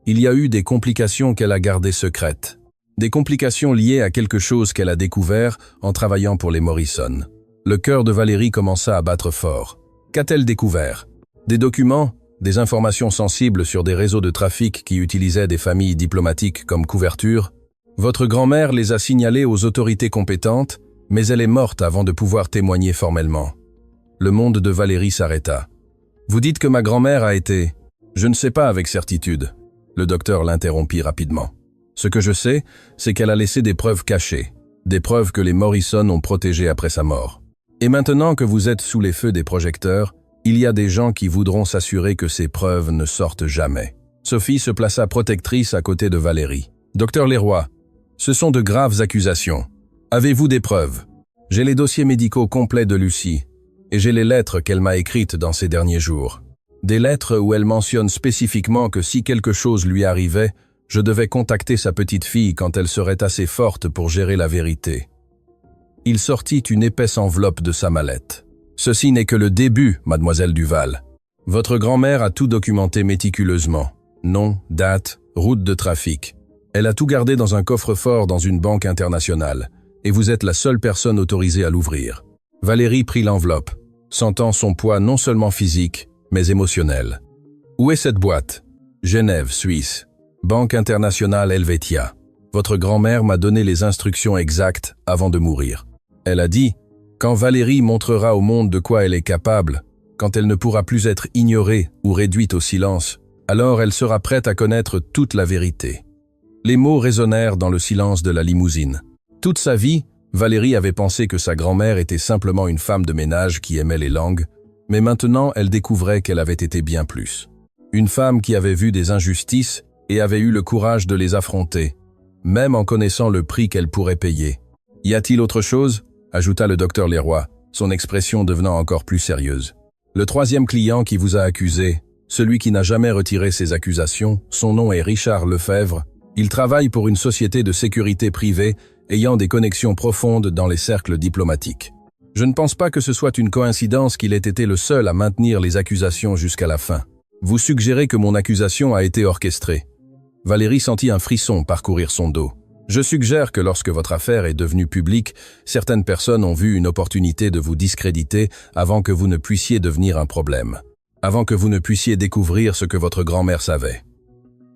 Speaker 1: Il y a eu des complications qu'elle a gardées secrètes. Des complications liées à quelque chose qu'elle a découvert en travaillant pour les Morrison. » Le cœur de Valérie commença à battre fort. Qu'a-t-elle découvert? Des documents, des informations sensibles sur des réseaux de trafic qui utilisaient des familles diplomatiques comme couverture. Votre grand-mère les a signalés aux autorités compétentes, mais elle est morte avant de pouvoir témoigner formellement. Le monde de Valérie s'arrêta. « Vous dites que ma grand-mère a été… » « Je ne sais pas avec certitude. » Le docteur l'interrompit rapidement. « Ce que je sais, c'est qu'elle a laissé des preuves cachées, des preuves que les Morrison ont protégées après sa mort. Et maintenant que vous êtes sous les feux des projecteurs, il y a des gens qui voudront s'assurer que ces preuves ne sortent jamais. » Sophie se plaça protectrice à côté de Valérie. « Docteur Leroy, ce sont de graves accusations. Avez-vous des preuves? J'ai les dossiers médicaux complets de Lucie, et j'ai les lettres qu'elle m'a écrites dans ces derniers jours. Des lettres où elle mentionne spécifiquement que si quelque chose lui arrivait, je devais contacter sa petite fille quand elle serait assez forte pour gérer la vérité. » Il sortit une épaisse enveloppe de sa mallette. « Ceci n'est que le début, mademoiselle Duval. Votre grand-mère a tout documenté méticuleusement. Nom, date, route de trafic. Elle a tout gardé dans un coffre-fort dans une banque internationale, et vous êtes la seule personne autorisée à l'ouvrir. » Valérie prit l'enveloppe, sentant son poids non seulement physique, mais émotionnel. « Où est cette boîte? »« Genève, Suisse. Banque internationale Helvetia. Votre grand-mère m'a donné les instructions exactes avant de mourir. Elle a dit, quand Valérie montrera au monde de quoi elle est capable, quand elle ne pourra plus être ignorée ou réduite au silence, alors elle sera prête à connaître toute la vérité. » Les mots résonnèrent dans le silence de la limousine. Toute sa vie, Valérie avait pensé que sa grand-mère était simplement une femme de ménage qui aimait les langues, mais maintenant elle découvrait qu'elle avait été bien plus. Une femme qui avait vu des injustices et avait eu le courage de les affronter, même en connaissant le prix qu'elle pourrait payer. « Y a-t-il autre chose ?» ajouta le docteur Leroy, son expression devenant encore plus sérieuse. « Le troisième client qui vous a accusé, celui qui n'a jamais retiré ses accusations, son nom est Richard Lefebvre. Il travaille pour une société de sécurité privée ayant des connexions profondes dans les cercles diplomatiques. Je ne pense pas que ce soit une coïncidence qu'il ait été le seul à maintenir les accusations jusqu'à la fin. Vous suggérez que mon accusation a été orchestrée. » Valérie sentit un frisson parcourir son dos. « Je suggère que lorsque votre affaire est devenue publique, certaines personnes ont vu une opportunité de vous discréditer avant que vous ne puissiez devenir un problème. Avant que vous ne puissiez découvrir ce que votre grand-mère savait. »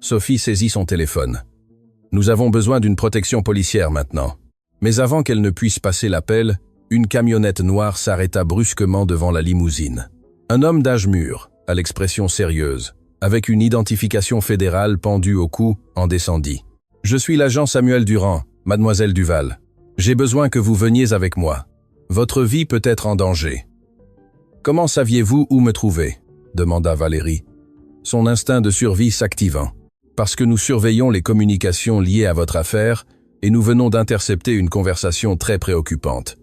Speaker 1: Sophie saisit son téléphone. « Nous avons besoin d'une protection policière maintenant. » Mais avant qu'elle ne puisse passer l'appel, une camionnette noire s'arrêta brusquement devant la limousine. Un homme d'âge mûr, à l'expression sérieuse, avec une identification fédérale pendue au cou, en descendit. « Je suis l'agent Samuel Durand, mademoiselle Duval. J'ai besoin que vous veniez avec moi. Votre vie peut être en danger. »« Comment saviez-vous où me trouver ?» demanda Valérie, son instinct de survie s'activant. « Parce que nous surveillons les communications liées à votre affaire et nous venons d'intercepter une conversation très préoccupante.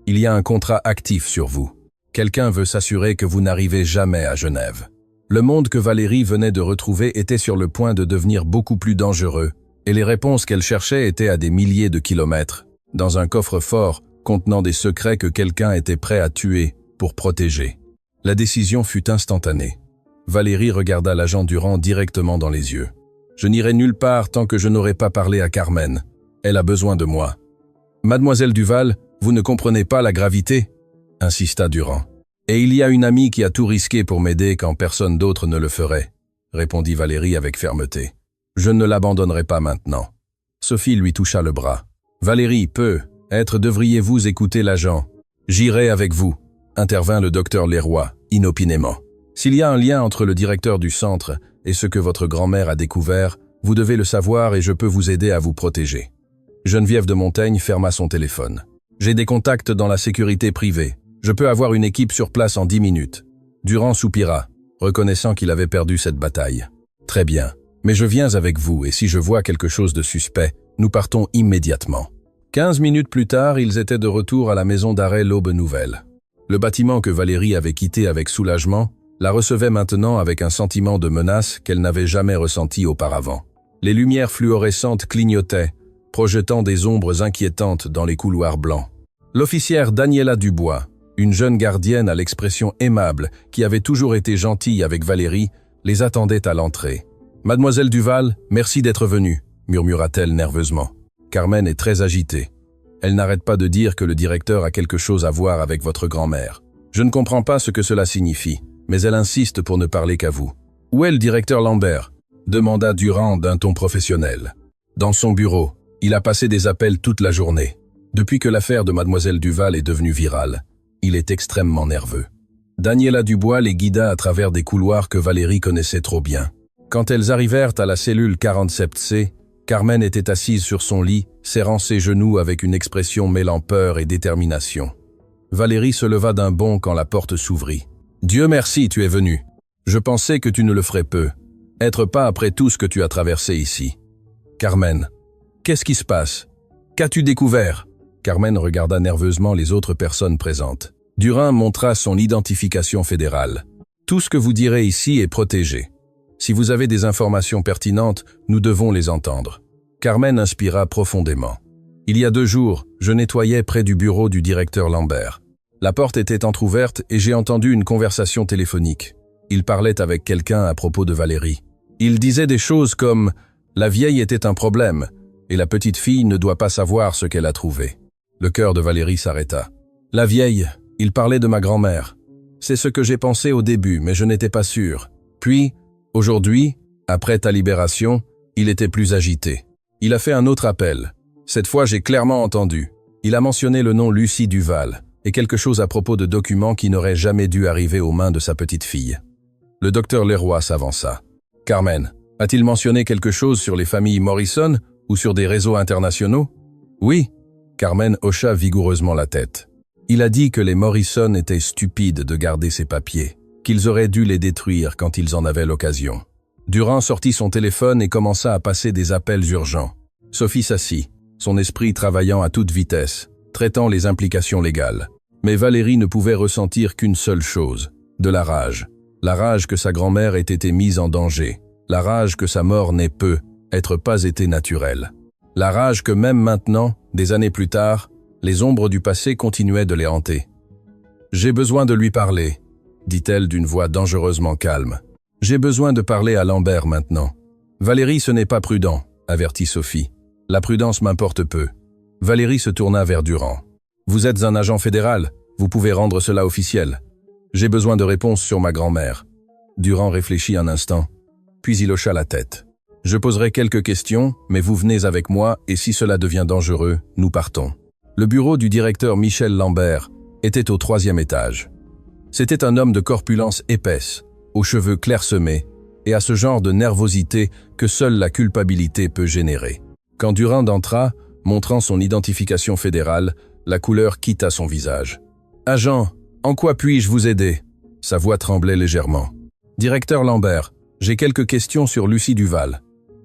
Speaker 1: Il y a un contrat actif sur vous. Quelqu'un veut s'assurer que vous n'arrivez jamais à Genève. » Le monde que Valérie venait de retrouver était sur le point de devenir beaucoup plus dangereux, et les réponses qu'elle cherchait étaient à des milliers de kilomètres, dans un coffre-fort contenant des secrets que quelqu'un était prêt à tuer pour protéger. La décision fut instantanée. Valérie regarda l'agent Durand directement dans les yeux. « Je n'irai nulle part tant que je n'aurai pas parlé à Carmen. Elle a besoin de moi. Mademoiselle Duval, vous ne comprenez pas la gravité, insista Durand. Et il y a une amie qui a tout risqué pour m'aider quand personne d'autre ne le ferait, répondit Valérie avec fermeté. Je ne l'abandonnerai pas maintenant. Sophie lui toucha le bras. Valérie, devriez-vous écouter l'agent? J'irai avec vous, intervint le docteur Leroy, inopinément. S'il y a un lien entre le directeur du centre et ce que votre grand-mère a découvert, vous devez le savoir et je peux vous aider à vous protéger. Geneviève de Montaigne ferma son téléphone. J'ai des contacts dans la sécurité privée. Je peux avoir une équipe sur place en 10 minutes. Durand soupira, reconnaissant qu'il avait perdu cette bataille. Très bien, mais je viens avec vous et si je vois quelque chose de suspect, nous partons immédiatement. 15 minutes plus tard, ils étaient de retour à la maison d'arrêt L'Aube Nouvelle. Le bâtiment que Valérie avait quitté avec soulagement la recevait maintenant avec un sentiment de menace qu'elle n'avait jamais ressenti auparavant. Les lumières fluorescentes clignotaient, projetant des ombres inquiétantes dans les couloirs blancs. L'officière Daniela Dubois, une jeune gardienne à l'expression aimable qui avait toujours été gentille avec Valérie, les attendait à l'entrée. « Mademoiselle Duval, merci d'être venue », murmura-t-elle nerveusement. Carmen est très agitée. Elle n'arrête pas de dire que le directeur a quelque chose à voir avec votre grand-mère. Je ne comprends pas ce que cela signifie, mais elle insiste pour ne parler qu'à vous. « Où est le directeur Lambert ?» demanda Durand d'un ton professionnel. « Dans son bureau. Il a passé des appels toute la journée. Depuis que l'affaire de Mademoiselle Duval est devenue virale, il est extrêmement nerveux. » Daniela Dubois les guida à travers des couloirs que Valérie connaissait trop bien. Quand elles arrivèrent à la cellule 47C, Carmen était assise sur son lit, serrant ses genoux avec une expression mêlant peur et détermination. Valérie se leva d'un bond quand la porte s'ouvrit. « Dieu merci, tu es venu. Je pensais que tu ne le ferais peu. Être pas après tout ce que tu as traversé ici. » « Carmen, qu'est-ce qui se passe? Qu'as-tu découvert ?» Carmen regarda nerveusement les autres personnes présentes. Durand montra son identification fédérale. « Tout ce que vous direz ici est protégé. Si vous avez des informations pertinentes, nous devons les entendre. » Carmen inspira profondément. « Il y a 2 jours, je nettoyais près du bureau du directeur Lambert. La porte était entrouverte et j'ai entendu une conversation téléphonique. Il parlait avec quelqu'un à propos de Valérie. Il disait des choses comme « La vieille était un problème et la petite fille ne doit pas savoir ce qu'elle a trouvé. » Le cœur de Valérie s'arrêta. « La vieille, il parlait de ma grand-mère. C'est ce que j'ai pensé au début, mais je n'étais pas sûr. Puis, aujourd'hui, après ta libération, il était plus agité. Il a fait un autre appel. Cette fois, j'ai clairement entendu. Il a mentionné le nom Lucie Duval et quelque chose à propos de documents qui n'auraient jamais dû arriver aux mains de sa petite fille. » Le docteur Leroy s'avança. « Carmen, a-t-il mentionné quelque chose sur les familles Morrison ou sur des réseaux internationaux? » « Oui. » Carmen hocha vigoureusement la tête. « Il a dit que les Morrison étaient stupides de garder ces papiers, qu'ils auraient dû les détruire quand ils en avaient l'occasion. » Durand sortit son téléphone et commença à passer des appels urgents. Sophie s'assit, son esprit travaillant à toute vitesse, traitant les implications légales. Mais Valérie ne pouvait ressentir qu'une seule chose, de la rage. La rage que sa grand-mère ait été mise en danger. La rage que sa mort n'ait être pas été naturelle. La rage que même maintenant, des années plus tard, les ombres du passé continuaient de les hanter. « J'ai besoin de lui parler », dit-elle d'une voix dangereusement calme. « J'ai besoin de parler à Lambert maintenant. »« Valérie, ce n'est pas prudent », avertit Sophie. « La prudence m'importe peu. » Valérie se tourna vers Durand. « Vous êtes un agent fédéral, vous pouvez rendre cela officiel. J'ai besoin de réponses sur ma grand-mère. » Durand réfléchit un instant, puis il hocha la tête. « Je poserai quelques questions, mais vous venez avec moi et si cela devient dangereux, nous partons. » Le bureau du directeur Michel Lambert était au 3e étage. C'était un homme de corpulence épaisse, aux cheveux clairsemés et à ce genre de nervosité que seule la culpabilité peut générer. Quand Durand entra, montrant son identification fédérale, la couleur quitta son visage. « Agent, en quoi puis-je vous aider ?» Sa voix tremblait légèrement. « Directeur Lambert, j'ai quelques questions sur Lucie Duval. »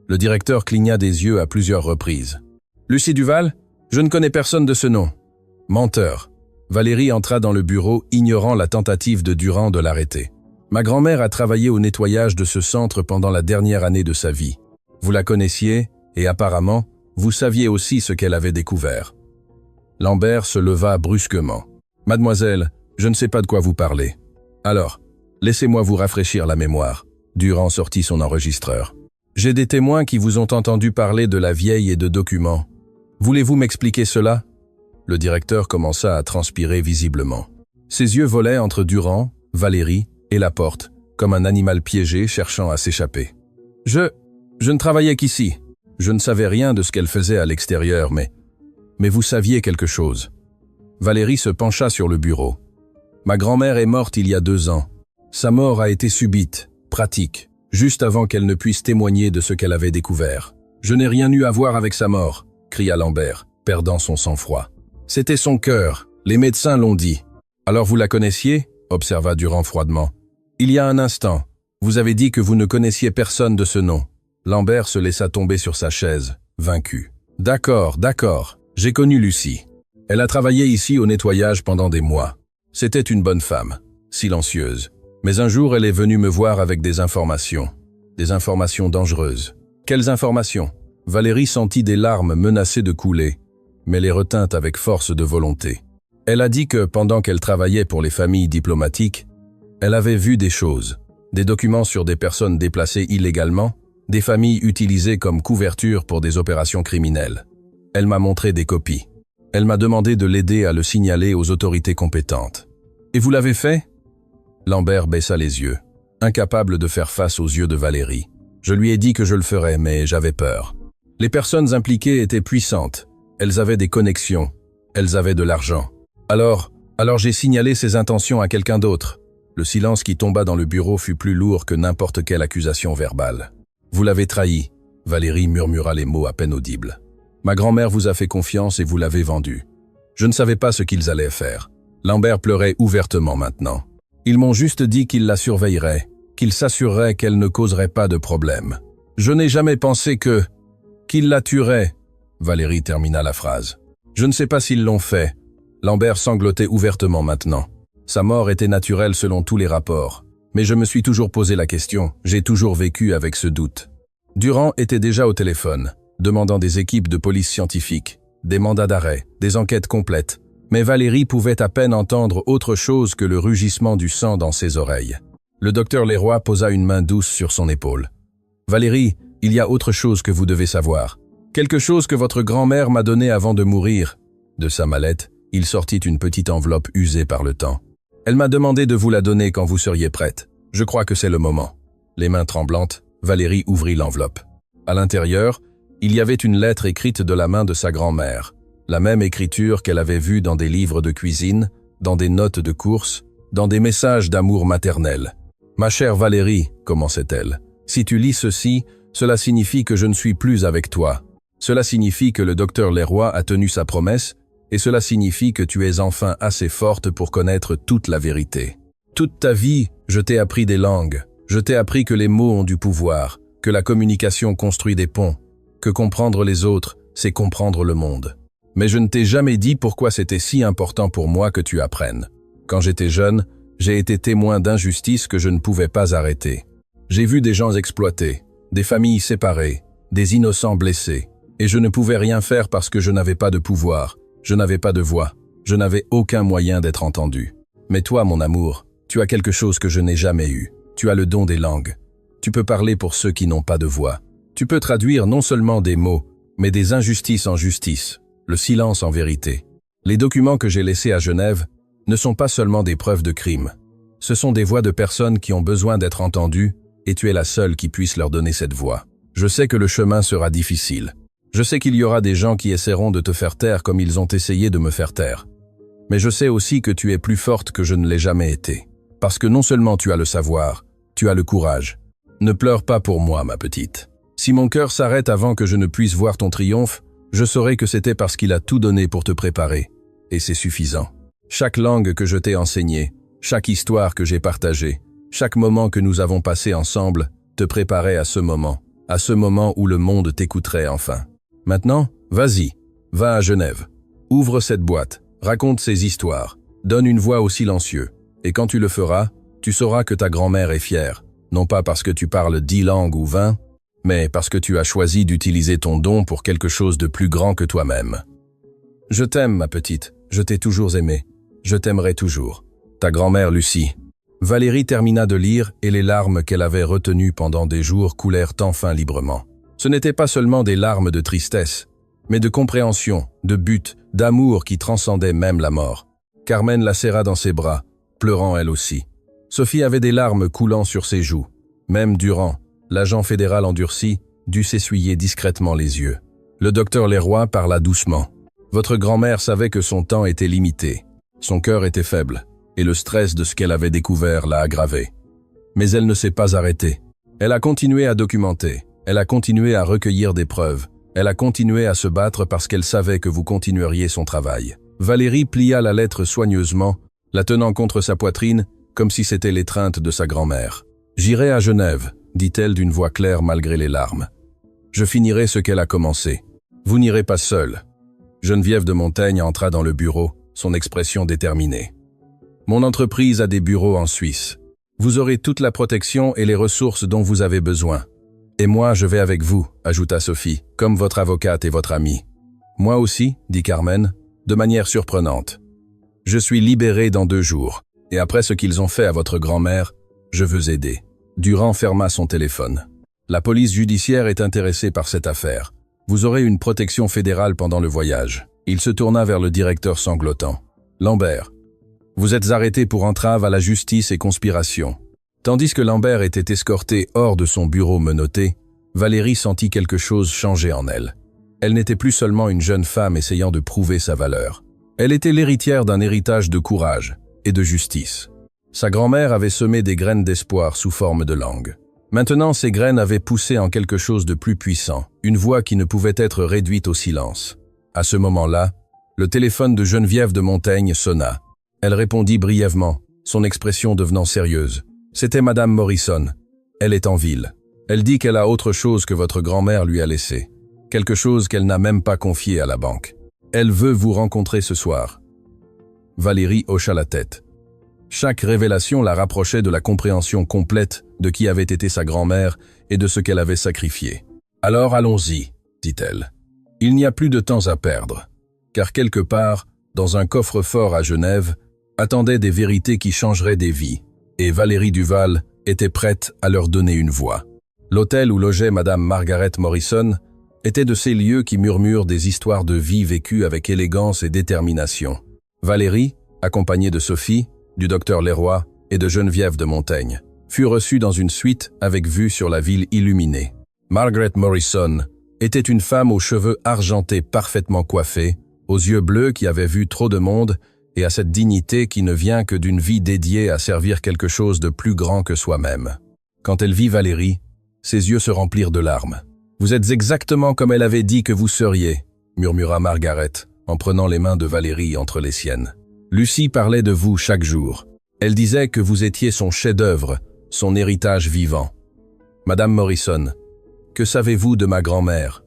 Speaker 1: Le directeur cligna des yeux à plusieurs reprises. « Lucie Duval? Je ne connais personne de ce nom. » Menteur. Valérie entra dans le bureau, ignorant la tentative de Durand de l'arrêter. « Ma grand-mère a travaillé au nettoyage de ce centre pendant la dernière année de sa vie. Vous la connaissiez, et apparemment, vous saviez aussi ce qu'elle avait découvert. » Lambert se leva brusquement. « Mademoiselle, je ne sais pas de quoi vous parlez. » « Alors, laissez-moi vous rafraîchir la mémoire. » Durand sortit son enregistreur. « J'ai des témoins qui vous ont entendu parler de la vieille et de documents. Voulez-vous m'expliquer cela? Le directeur commença à transpirer visiblement. Ses yeux volaient entre Durand, Valérie et la porte, comme un animal piégé cherchant à s'échapper. Je ne travaillais qu'ici. Je ne savais rien de ce qu'elle faisait à l'extérieur, mais vous saviez quelque chose. Valérie se pencha sur le bureau. Ma grand-mère est morte il y a 2 ans. Sa mort a été subite, pratique, juste avant qu'elle ne puisse témoigner de ce qu'elle avait découvert. Je n'ai rien eu à voir avec sa mort, cria Lambert, perdant son sang-froid. C'était son cœur, les médecins l'ont dit. Alors vous la connaissiez? Observa Durand froidement. Il y a un instant, vous avez dit que vous ne connaissiez personne de ce nom. Lambert se laissa tomber sur sa chaise, vaincu. D'accord, j'ai connu Lucie. Elle a travaillé ici au nettoyage pendant des mois. C'était une bonne femme, silencieuse. Mais un jour, elle est venue me voir avec des informations dangereuses. Quelles informations? Valérie sentit des larmes menacées de couler, mais les retint avec force de volonté. Elle a dit que pendant qu'elle travaillait pour les familles diplomatiques, elle avait vu des choses, des documents sur des personnes déplacées illégalement, des familles utilisées comme couverture pour des opérations criminelles. Elle m'a montré des copies. Elle m'a demandé de l'aider à le signaler aux autorités compétentes. Et vous l'avez fait? Lambert baissa les yeux, incapable de faire face aux yeux de Valérie. Je lui ai dit que je le ferais, mais j'avais peur. Les personnes impliquées étaient puissantes. Elles avaient des connexions. Elles avaient de l'argent. Alors j'ai signalé ses intentions à quelqu'un d'autre. Le silence qui tomba dans le bureau fut plus lourd que n'importe quelle accusation verbale. Vous l'avez trahi. Valérie murmura les mots à peine audibles. Ma grand-mère vous a fait confiance et vous l'avez vendue. Je ne savais pas ce qu'ils allaient faire. Lambert pleurait ouvertement maintenant. Ils m'ont juste dit qu'ils la surveilleraient, qu'ils s'assureraient qu'elle ne causerait pas de problème. Je n'ai jamais pensé qu'ils la tueraient. Valérie termina la phrase. Je ne sais pas s'ils l'ont fait. Lambert sanglotait ouvertement maintenant. Sa mort était naturelle selon tous les rapports. Mais je me suis toujours posé la question, j'ai toujours vécu avec ce doute. Durand était déjà au téléphone, demandant des équipes de police scientifique, des mandats d'arrêt, des enquêtes complètes. Mais Valérie pouvait à peine entendre autre chose que le rugissement du sang dans ses oreilles. Le docteur Leroy posa une main douce sur son épaule. « Valérie, il y a autre chose que vous devez savoir. Quelque chose que votre grand-mère m'a donné avant de mourir. » De sa mallette, il sortit une petite enveloppe usée par le temps. « Elle m'a demandé de vous la donner quand vous seriez prête. Je crois que c'est le moment. » Les mains tremblantes, Valérie ouvrit l'enveloppe. À l'intérieur, il y avait une lettre écrite de la main de sa grand-mère. La même écriture qu'elle avait vue dans des livres de cuisine, dans des notes de course, dans des messages d'amour maternel. « Ma chère Valérie, commençait-elle, si tu lis ceci, cela signifie que je ne suis plus avec toi. Cela signifie que le docteur Leroy a tenu sa promesse, et cela signifie que tu es enfin assez forte pour connaître toute la vérité. Toute ta vie, je t'ai appris des langues, je t'ai appris que les mots ont du pouvoir, que la communication construit des ponts, que comprendre les autres, c'est comprendre le monde. Mais je ne t'ai jamais dit pourquoi c'était si important pour moi que tu apprennes. Quand j'étais jeune, j'ai été témoin d'injustices que je ne pouvais pas arrêter. J'ai vu des gens exploités, des familles séparées, des innocents blessés, et je ne pouvais rien faire parce que je n'avais pas de pouvoir, je n'avais pas de voix, je n'avais aucun moyen d'être entendu. Mais toi, mon amour, tu as quelque chose que je n'ai jamais eu. Tu as le don des langues. Tu peux parler pour ceux qui n'ont pas de voix. Tu peux traduire non seulement des mots, mais des injustices en justice. Le silence en vérité. Les documents que j'ai laissés à Genève ne sont pas seulement des preuves de crime. Ce sont des voix de personnes qui ont besoin d'être entendues et tu es la seule qui puisse leur donner cette voix. Je sais que le chemin sera difficile. Je sais qu'il y aura des gens qui essaieront de te faire taire comme ils ont essayé de me faire taire. Mais je sais aussi que tu es plus forte que je ne l'ai jamais été. Parce que non seulement tu as le savoir, tu as le courage. Ne pleure pas pour moi, ma petite. Si mon cœur s'arrête avant que je ne puisse voir ton triomphe, je saurai que c'était parce qu'il a tout donné pour te préparer. Et c'est suffisant. Chaque langue que je t'ai enseignée, chaque histoire que j'ai partagée, chaque moment que nous avons passé ensemble, te préparait à ce moment où le monde t'écouterait enfin. Maintenant, vas-y, va à Genève. Ouvre cette boîte, raconte ces histoires, donne une voix aux silencieux. Et quand tu le feras, tu sauras que ta grand-mère est fière, non pas parce que tu parles 10 langues ou 20, mais parce que tu as choisi d'utiliser ton don pour quelque chose de plus grand que toi-même. Je t'aime, ma petite, je t'ai toujours aimée, je t'aimerai toujours. Ta grand-mère Lucie. Valérie termina de lire et les larmes qu'elle avait retenues pendant des jours coulèrent enfin librement. Ce n'étaient pas seulement des larmes de tristesse, mais de compréhension, de but, d'amour qui transcendait même la mort. Carmen la serra dans ses bras, pleurant elle aussi. Sophie avait des larmes coulant sur ses joues. Même Durand, l'agent fédéral endurci, dut s'essuyer discrètement les yeux. Le docteur Leroy parla doucement. Votre grand-mère savait que son temps était limité. Son cœur était faible, et le stress de ce qu'elle avait découvert l'a aggravé. Mais elle ne s'est pas arrêtée. Elle a continué à documenter, elle a continué à recueillir des preuves, elle a continué à se battre parce qu'elle savait que vous continueriez son travail. Valérie plia la lettre soigneusement, la tenant contre sa poitrine, comme si c'était l'étreinte de sa grand-mère. « J'irai à Genève », dit-elle d'une voix claire malgré les larmes. « Je finirai ce qu'elle a commencé. Vous n'irez pas seul. » Geneviève de Montaigne entra dans le bureau, son expression déterminée. « Mon entreprise a des bureaux en Suisse. Vous aurez toute la protection et les ressources dont vous avez besoin. Et moi, je vais avec vous, ajouta Sophie, comme votre avocate et votre amie. Moi aussi, dit Carmen, de manière surprenante. Je suis libéré dans 2 jours, et après ce qu'ils ont fait à votre grand-mère, je veux aider. Durand ferma son téléphone. La police judiciaire est intéressée par cette affaire. Vous aurez une protection fédérale pendant le voyage. Il se tourna vers le directeur sanglotant. Lambert. Vous êtes arrêté pour entrave à la justice et conspiration. Tandis que Lambert était escorté hors de son bureau menotté, Valérie sentit quelque chose changer en elle. Elle n'était plus seulement une jeune femme essayant de prouver sa valeur. Elle était l'héritière d'un héritage de courage et de justice. Sa grand-mère avait semé des graines d'espoir sous forme de langue. Maintenant, ces graines avaient poussé en quelque chose de plus puissant, une voix qui ne pouvait être réduite au silence. À ce moment-là, le téléphone de Geneviève de Montaigne sonna. Elle répondit brièvement, son expression devenant sérieuse. C'était Madame Morrison. Elle est en ville. Elle dit qu'elle a autre chose que votre grand-mère lui a laissé. Quelque chose qu'elle n'a même pas confié à la banque. Elle veut vous rencontrer ce soir. Valérie hocha la tête. Chaque révélation la rapprochait de la compréhension complète de qui avait été sa grand-mère et de ce qu'elle avait sacrifié. Alors allons-y, dit-elle. Il n'y a plus de temps à perdre, car quelque part, dans un coffre-fort à Genève, attendaient des vérités qui changeraient des vies, et Valérie Duval était prête à leur donner une voix. L'hôtel où logeait Madame Margaret Morrison était de ces lieux qui murmurent des histoires de vie vécues avec élégance et détermination. Valérie, accompagnée de Sophie, du docteur Leroy et de Geneviève de Montaigne, fut reçue dans une suite avec vue sur la ville illuminée. Margaret Morrison était une femme aux cheveux argentés parfaitement coiffés, aux yeux bleus qui avaient vu trop de monde et à cette dignité qui ne vient que d'une vie dédiée à servir quelque chose de plus grand que soi-même. Quand elle vit Valérie, ses yeux se remplirent de larmes. « Vous êtes exactement comme elle avait dit que vous seriez », murmura Margaret, en prenant les mains de Valérie entre les siennes. « Lucie parlait de vous chaque jour. Elle disait que vous étiez son chef-d'œuvre, son héritage vivant. Madame Morrison, que savez-vous de ma grand-mère »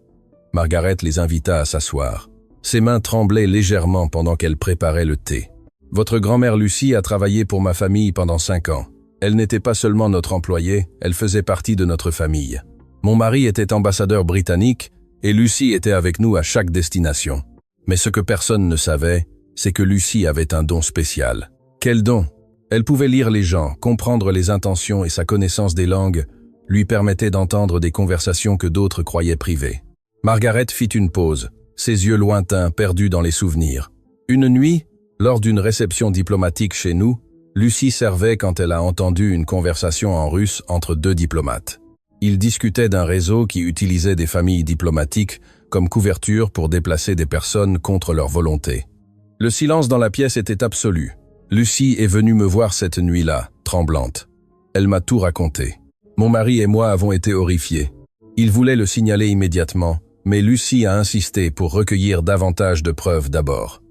Speaker 1: Margaret les invita à s'asseoir. Ses mains tremblaient légèrement pendant qu'elle préparait le thé. « Votre grand-mère Lucie a travaillé pour ma famille pendant 5 ans. Elle n'était pas seulement notre employée, elle faisait partie de notre famille. Mon mari était ambassadeur britannique et Lucie était avec nous à chaque destination. Mais ce que personne ne savait, c'est que Lucie avait un don spécial. Quel don? Elle pouvait lire les gens, comprendre les intentions et sa connaissance des langues lui permettait d'entendre des conversations que d'autres croyaient privées. » Margaret fit une pause, ses yeux lointains perdus dans les souvenirs. Une nuit, lors d'une réception diplomatique chez nous, Lucie servait quand elle a entendu une conversation en russe entre 2 diplomates. Ils discutaient d'un réseau qui utilisait des familles diplomatiques comme couverture pour déplacer des personnes contre leur volonté. Le silence dans la pièce était absolu. Lucie est venue me voir cette nuit-là, tremblante. Elle m'a tout raconté. Mon mari et moi avons été horrifiés. Il voulait le signaler immédiatement, mais Lucie a insisté pour recueillir davantage de preuves d'abord.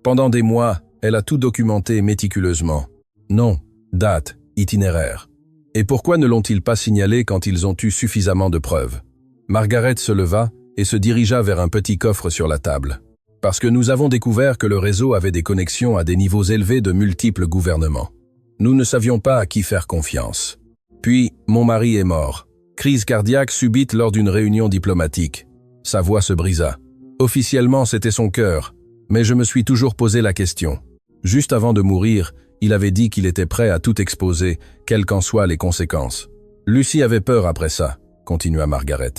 Speaker 1: Pendant des mois, elle a tout documenté méticuleusement. Nom, date, itinéraire. Et pourquoi ne l'ont-ils pas signalé quand ils ont eu suffisamment de preuves? Margaret se leva et se dirigea vers un petit coffre sur la table. Parce que nous avons découvert que le réseau avait des connexions à des niveaux élevés de multiples gouvernements. Nous ne savions pas à qui faire confiance. Puis, mon mari est mort. Crise cardiaque subite lors d'une réunion diplomatique. Sa voix se brisa. Officiellement, c'était son cœur, mais je me suis toujours posé la question. Juste avant de mourir, il avait dit qu'il était prêt à tout exposer, quelles qu'en soient les conséquences. Lucie avait peur après ça, continua Margaret.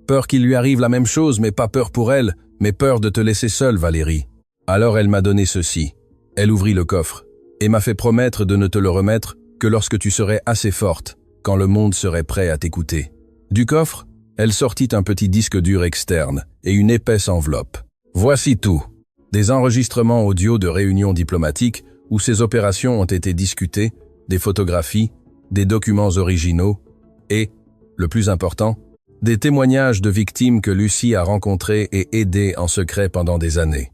Speaker 1: Peur qu'il lui arrive la même chose, mais pas peur pour elle, mais peur de te laisser seule, Valérie. Alors elle m'a donné ceci. Elle ouvrit le coffre et m'a fait promettre de ne te le remettre que lorsque tu serais assez forte, quand le monde serait prêt à t'écouter. Du coffre, elle sortit un petit disque dur externe et une épaisse enveloppe. Voici tout. Des enregistrements audio de réunions diplomatiques où ces opérations ont été discutées, des photographies, des documents originaux et, le plus important, des témoignages de victimes que Lucie a rencontrées et aidées en secret pendant des années.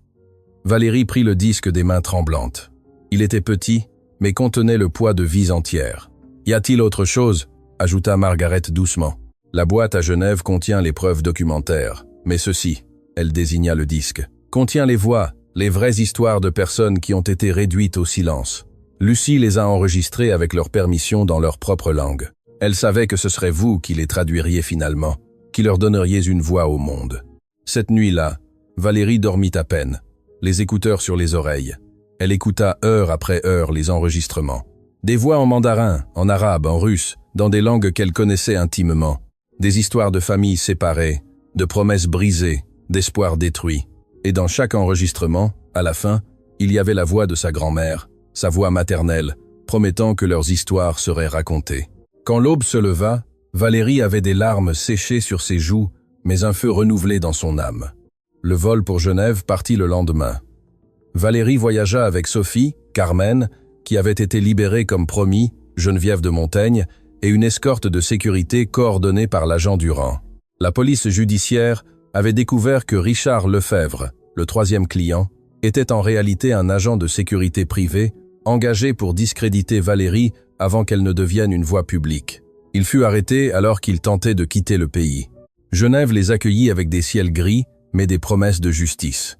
Speaker 1: Valérie prit le disque des mains tremblantes. Il était petit, mais contenait le poids de vies entières. « Y a-t-il autre chose ?» ajouta Margaret doucement. « La boîte à Genève contient les preuves documentaires, mais ceci, elle désigna le disque, contient les voix, les vraies histoires de personnes qui ont été réduites au silence. Lucie les a enregistrées avec leur permission dans leur propre langue. Elle savait que ce serait vous qui les traduiriez finalement, qui leur donneriez une voix au monde. Cette nuit-là, Valérie dormit à peine, les écouteurs sur les oreilles. Elle écouta heure après heure les enregistrements. Des voix en mandarin, en arabe, en russe, dans des langues qu'elle connaissait intimement. Des histoires de familles séparées, de promesses brisées, d'espoirs détruits. Et dans chaque enregistrement, à la fin, il y avait la voix de sa grand-mère, sa voix maternelle, promettant que leurs histoires seraient racontées. Quand l'aube se leva, Valérie avait des larmes séchées sur ses joues, mais un feu renouvelé dans son âme. Le vol pour Genève partit le lendemain. Valérie voyagea avec Sophie, Carmen, qui avait été libérée comme promis, Geneviève de Montaigne, et une escorte de sécurité coordonnée par l'agent Durand. La police judiciaire avait découvert que Richard Lefebvre, le troisième client, était en réalité un agent de sécurité privée, engagé pour discréditer Valérie avant qu'elle ne devienne une voix publique. Il fut arrêté alors qu'il tentait de quitter le pays. Genève les accueillit avec des ciels gris, mais des promesses de justice.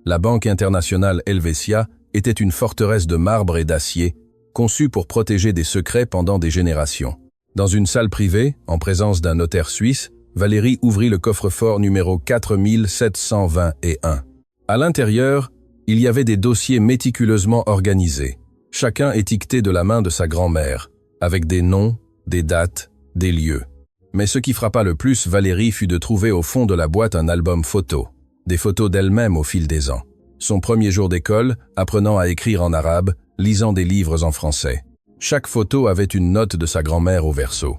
Speaker 1: La Banque internationale Helvetia était une forteresse de marbre et d'acier, conçue pour protéger des secrets pendant des générations. Dans une salle privée, en présence d'un notaire suisse, Valérie ouvrit le coffre-fort numéro 4721. À l'intérieur, il y avait des dossiers méticuleusement organisés, chacun étiqueté de la main de sa grand-mère, avec des noms, des dates, des lieux. Mais ce qui frappa le plus Valérie fut de trouver au fond de la boîte un album photo, des photos d'elle-même au fil des ans. Son premier jour d'école, apprenant à écrire en arabe, lisant des livres en français. Chaque photo avait une note de sa grand-mère au verso.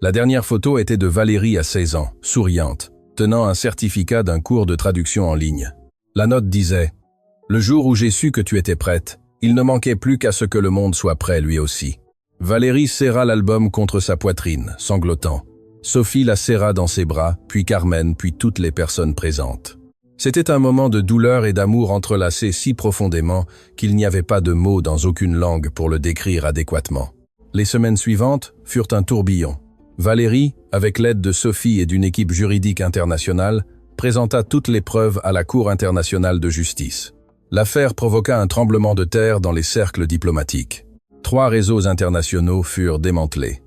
Speaker 1: La dernière photo était de Valérie à 16 ans, souriante, tenant un certificat d'un cours de traduction en ligne. La note disait « Le jour où j'ai su que tu étais prête, il ne manquait plus qu'à ce que le monde soit prêt lui aussi. » Valérie serra l'album contre sa poitrine, sanglotant. Sophie la serra dans ses bras, puis Carmen, puis toutes les personnes présentes. C'était un moment de douleur et d'amour entrelacés si profondément qu'il n'y avait pas de mots dans aucune langue pour le décrire adéquatement. Les semaines suivantes furent un tourbillon. Valérie, avec l'aide de Sophie et d'une équipe juridique internationale, présenta toutes les preuves à la Cour internationale de justice. L'affaire provoqua un tremblement de terre dans les cercles diplomatiques. 3 réseaux internationaux furent démantelés.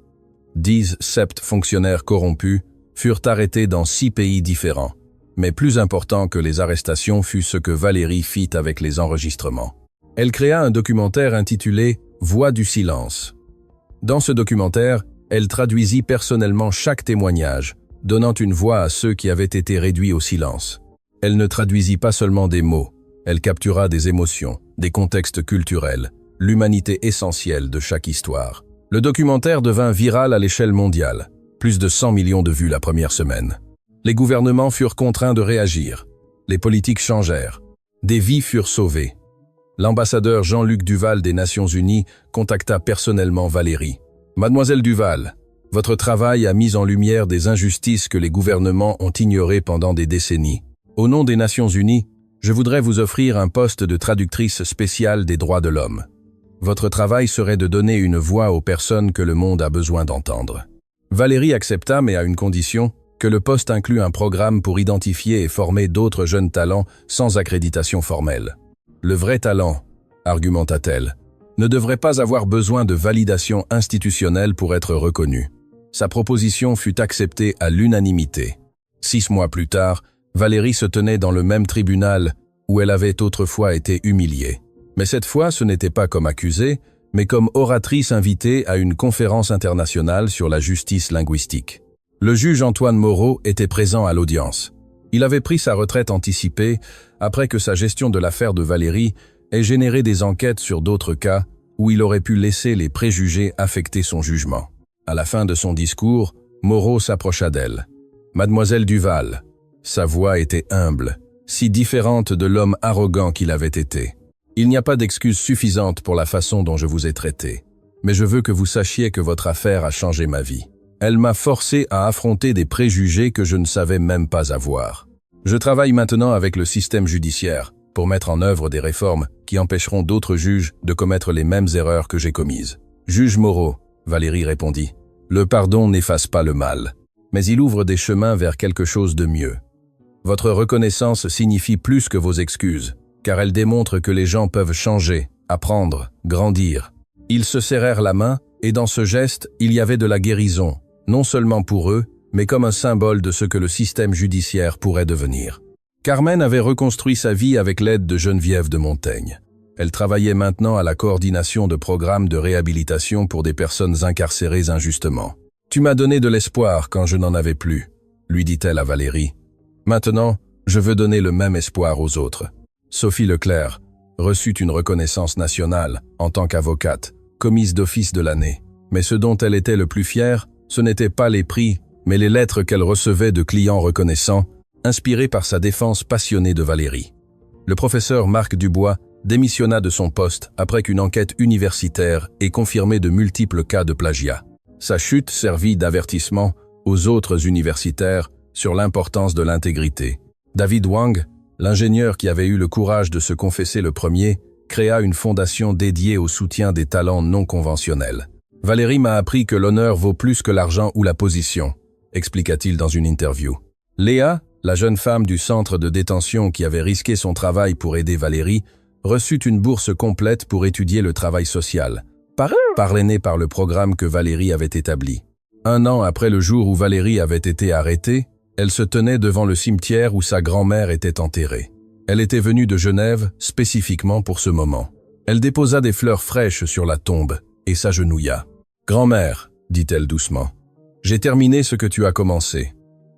Speaker 1: 10 fonctionnaires corrompus furent arrêtés dans 6 pays différents. Mais plus important que les arrestations fut ce que Valérie fit avec les enregistrements. Elle créa un documentaire intitulé « Voix du silence ». Dans ce documentaire, elle traduisit personnellement chaque témoignage, donnant une voix à ceux qui avaient été réduits au silence. Elle ne traduisit pas seulement des mots, elle captura des émotions, des contextes culturels, l'humanité essentielle de chaque histoire. Le documentaire devint viral à l'échelle mondiale, plus de 100 millions de vues la première semaine. Les gouvernements furent contraints de réagir. Les politiques changèrent. Des vies furent sauvées. L'ambassadeur Jean-Luc Duval des Nations Unies contacta personnellement Valérie. « Mademoiselle Duval, votre travail a mis en lumière des injustices que les gouvernements ont ignorées pendant des décennies. Au nom des Nations Unies, je voudrais vous offrir un poste de traductrice spéciale des droits de l'homme. Votre travail serait de donner une voix aux personnes que le monde a besoin d'entendre. » Valérie accepta, mais à une condition, que le poste inclut un programme pour identifier et former d'autres jeunes talents sans accréditation formelle. Le vrai talent, argumenta-t-elle, ne devrait pas avoir besoin de validation institutionnelle pour être reconnu. Sa proposition fut acceptée à l'unanimité. 6 mois plus tard, Valérie se tenait dans le même tribunal où elle avait autrefois été humiliée. Mais cette fois, ce n'était pas comme accusée, mais comme oratrice invitée à une conférence internationale sur la justice linguistique. Le juge Antoine Moreau était présent à l'audience. Il avait pris sa retraite anticipée après que sa gestion de l'affaire de Valérie ait généré des enquêtes sur d'autres cas où il aurait pu laisser les préjugés affecter son jugement. À la fin de son discours, Moreau s'approcha d'elle. « Mademoiselle Duval », sa voix était humble, si différente de l'homme arrogant qu'il avait été. « Il n'y a pas d'excuse suffisante pour la façon dont je vous ai traité, mais je veux que vous sachiez que votre affaire a changé ma vie. Elle m'a forcé à affronter des préjugés que je ne savais même pas avoir. Je travaille maintenant avec le système judiciaire pour mettre en œuvre des réformes qui empêcheront d'autres juges de commettre les mêmes erreurs que j'ai commises. » « Juge Moreau, » Valérie répondit, « le pardon n'efface pas le mal, mais il ouvre des chemins vers quelque chose de mieux. Votre reconnaissance signifie plus que vos excuses, car elle démontre que les gens peuvent changer, apprendre, grandir. » Ils se serrèrent la main, et dans ce geste, il y avait de la guérison, non seulement pour eux, mais comme un symbole de ce que le système judiciaire pourrait devenir. Carmen avait reconstruit sa vie avec l'aide de Geneviève de Montaigne. Elle travaillait maintenant à la coordination de programmes de réhabilitation pour des personnes incarcérées injustement. « Tu m'as donné de l'espoir quand je n'en avais plus », lui dit-elle à Valérie. « Maintenant, je veux donner le même espoir aux autres. » Sophie Leclerc reçut une reconnaissance nationale en tant qu'avocate, commise d'office de l'année. Mais ce dont elle était le plus fière, ce n'était pas les prix, mais les lettres qu'elle recevait de clients reconnaissants, inspirées par sa défense passionnée de Valérie. Le professeur Marc Dubois démissionna de son poste après qu'une enquête universitaire ait confirmé de multiples cas de plagiat. Sa chute servit d'avertissement aux autres universitaires sur l'importance de l'intégrité. David Wang, l'ingénieur qui avait eu le courage de se confesser le premier, créa une fondation dédiée au soutien des talents non conventionnels. « Valérie m'a appris que l'honneur vaut plus que l'argent ou la position », expliqua-t-il dans une interview. Léa, la jeune femme du centre de détention qui avait risqué son travail pour aider Valérie, reçut une bourse complète pour étudier le travail social, parrainée par le programme que Valérie avait établi. Un an après le jour où Valérie avait été arrêtée, elle se tenait devant le cimetière où sa grand-mère était enterrée. Elle était venue de Genève spécifiquement pour ce moment. Elle déposa des fleurs fraîches sur la tombe et s'agenouilla. « Grand-mère, dit-elle doucement, j'ai terminé ce que tu as commencé.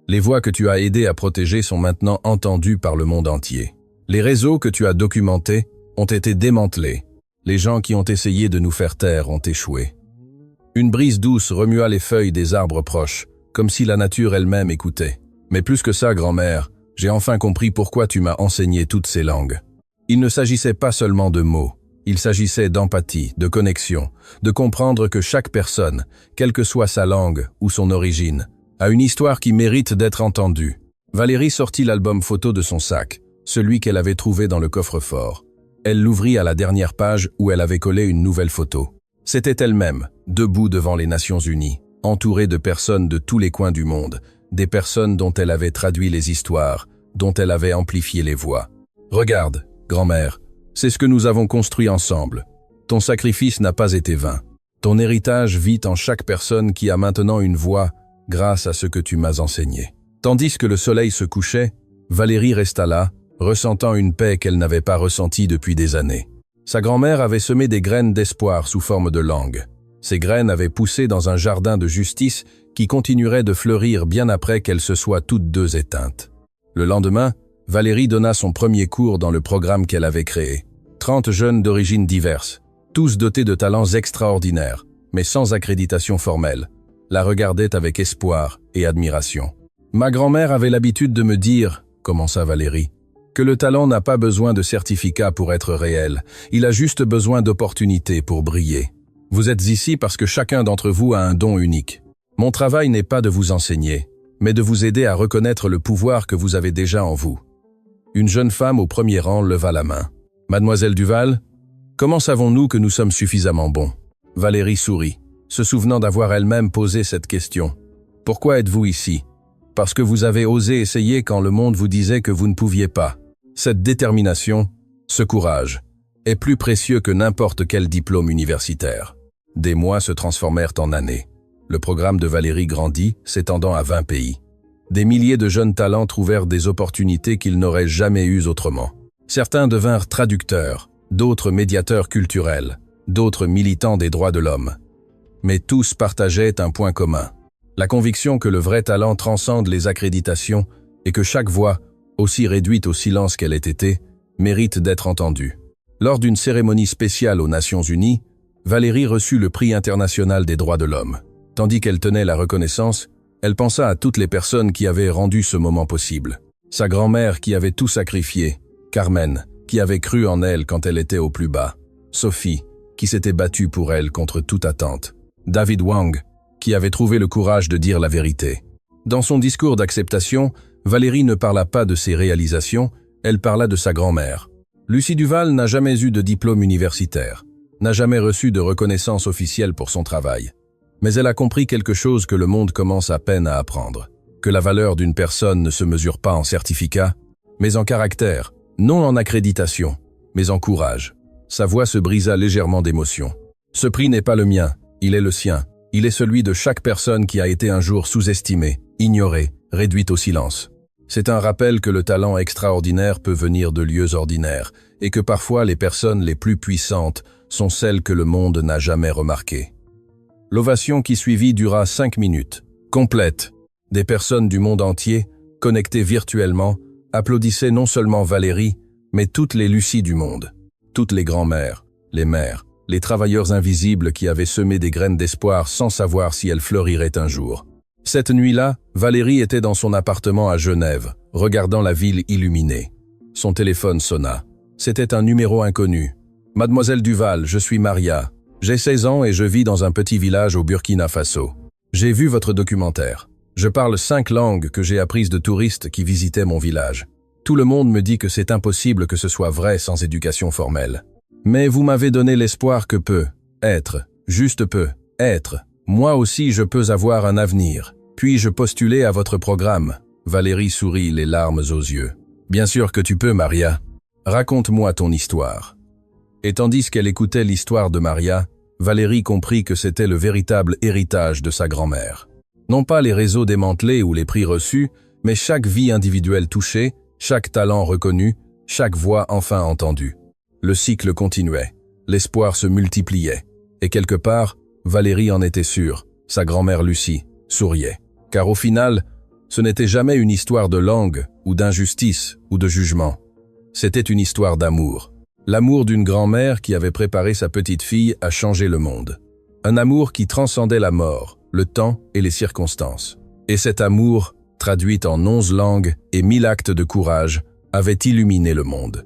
Speaker 1: Les voix que tu as aidé à protéger sont maintenant entendues par le monde entier. Les réseaux que tu as documentés ont été démantelés. Les gens qui ont essayé de nous faire taire ont échoué. » Une brise douce remua les feuilles des arbres proches, comme si la nature elle-même écoutait. « Mais plus que ça, grand-mère, j'ai enfin compris pourquoi tu m'as enseigné toutes ces langues. Il ne s'agissait pas seulement de mots, il s'agissait d'empathie, de connexion, de comprendre que chaque personne, quelle que soit sa langue ou son origine, a une histoire qui mérite d'être entendue. » Valérie sortit l'album photo de son sac, celui qu'elle avait trouvé dans le coffre-fort. Elle l'ouvrit à la dernière page où elle avait collé une nouvelle photo. C'était elle-même, debout devant les Nations Unies, entourée de personnes de tous les coins du monde, des personnes dont elle avait traduit les histoires, dont elle avait amplifié les voix. « Regarde, grand-mère, c'est ce que nous avons construit ensemble. Ton sacrifice n'a pas été vain. Ton héritage vit en chaque personne qui a maintenant une voix grâce à ce que tu m'as enseigné. » Tandis que le soleil se couchait, Valérie resta là, ressentant une paix qu'elle n'avait pas ressentie depuis des années. Sa grand-mère avait semé des graines d'espoir sous forme de langue. Ces graines avaient poussé dans un jardin de justice qui continuerait de fleurir bien après qu'elles se soient toutes deux éteintes. Le lendemain, Valérie donna son premier cours dans le programme qu'elle avait créé. 30 jeunes d'origines diverses, tous dotés de talents extraordinaires, mais sans accréditation formelle, la regardaient avec espoir et admiration. « Ma grand-mère avait l'habitude de me dire, » commença Valérie, « que le talent n'a pas besoin de certificat pour être réel, il a juste besoin d'opportunités pour briller. Vous êtes ici parce que chacun d'entre vous a un don unique. Mon travail n'est pas de vous enseigner, mais de vous aider à reconnaître le pouvoir que vous avez déjà en vous. » Une jeune femme au premier rang leva la main. « Mademoiselle Duval, comment savons-nous que nous sommes suffisamment bons ?» Valérie sourit, se souvenant d'avoir elle-même posé cette question. « Pourquoi êtes-vous ici ? Parce que vous avez osé essayer quand le monde vous disait que vous ne pouviez pas. Cette détermination, ce courage, est plus précieux que n'importe quel diplôme universitaire. » Des mois se transformèrent en années. Le programme de Valérie grandit, s'étendant à 20 pays. Des milliers de jeunes talents trouvèrent des opportunités qu'ils n'auraient jamais eues autrement. Certains devinrent traducteurs, d'autres médiateurs culturels, d'autres militants des droits de l'homme. Mais tous partageaient un point commun. La conviction que le vrai talent transcende les accréditations et que chaque voix, aussi réduite au silence qu'elle ait été, mérite d'être entendue. Lors d'une cérémonie spéciale aux Nations Unies, Valérie reçut le prix international des droits de l'homme. Tandis qu'elle tenait la reconnaissance, elle pensa à toutes les personnes qui avaient rendu ce moment possible. Sa grand-mère qui avait tout sacrifié, Carmen, qui avait cru en elle quand elle était au plus bas, Sophie, qui s'était battue pour elle contre toute attente, David Wang, qui avait trouvé le courage de dire la vérité. Dans son discours d'acceptation, Valérie ne parla pas de ses réalisations, elle parla de sa grand-mère. Lucie Duval n'a jamais eu de diplôme universitaire, n'a jamais reçu de reconnaissance officielle pour son travail. Mais elle a compris quelque chose que le monde commence à peine à apprendre, que la valeur d'une personne ne se mesure pas en certificat, mais en caractère, non en accréditation, mais en courage. Sa voix se brisa légèrement d'émotion. Ce prix n'est pas le mien, il est le sien. Il est celui de chaque personne qui a été un jour sous-estimée, ignorée, réduite au silence. C'est un rappel que le talent extraordinaire peut venir de lieux ordinaires et que parfois les personnes les plus puissantes sont celles que le monde n'a jamais remarquées. L'ovation qui suivit dura 5 minutes, complète. Des personnes du monde entier, connectées virtuellement, applaudissaient non seulement Valérie, mais toutes les Lucies du monde. Toutes les grands-mères, les mères, les travailleurs invisibles qui avaient semé des graines d'espoir sans savoir si elles fleuriraient un jour. Cette nuit-là, Valérie était dans son appartement à Genève, regardant la ville illuminée. Son téléphone sonna. C'était un numéro inconnu. « Mademoiselle Duval, je suis Maria. J'ai 16 ans et je vis dans un petit village au Burkina Faso. J'ai vu votre documentaire. Je parle 5 langues que j'ai apprises de touristes qui visitaient mon village. Tout le monde me dit que c'est impossible que ce soit vrai sans éducation formelle. Mais vous m'avez donné l'espoir que peut être, juste peut être. Moi aussi je peux avoir un avenir. Puis-je postuler à votre programme ?» Valérie sourit, les larmes aux yeux. « Bien sûr que tu peux, Maria. Raconte-moi ton histoire. » Et tandis qu'elle écoutait l'histoire de Maria, Valérie comprit que c'était le véritable héritage de sa grand-mère. Non pas les réseaux démantelés ou les prix reçus, mais chaque vie individuelle touchée, chaque talent reconnu, chaque voix enfin entendue. Le cycle continuait, l'espoir se multipliait, et quelque part, Valérie en était sûre, sa grand-mère Lucie souriait. Car au final, ce n'était jamais une histoire de langue, ou d'injustice, ou de jugement. C'était une histoire d'amour. L'amour d'une grand-mère qui avait préparé sa petite fille à changer le monde. Un amour qui transcendait la mort, le temps et les circonstances. Et cet amour, traduit en 11 langues et 1000 actes de courage, avait illuminé le monde.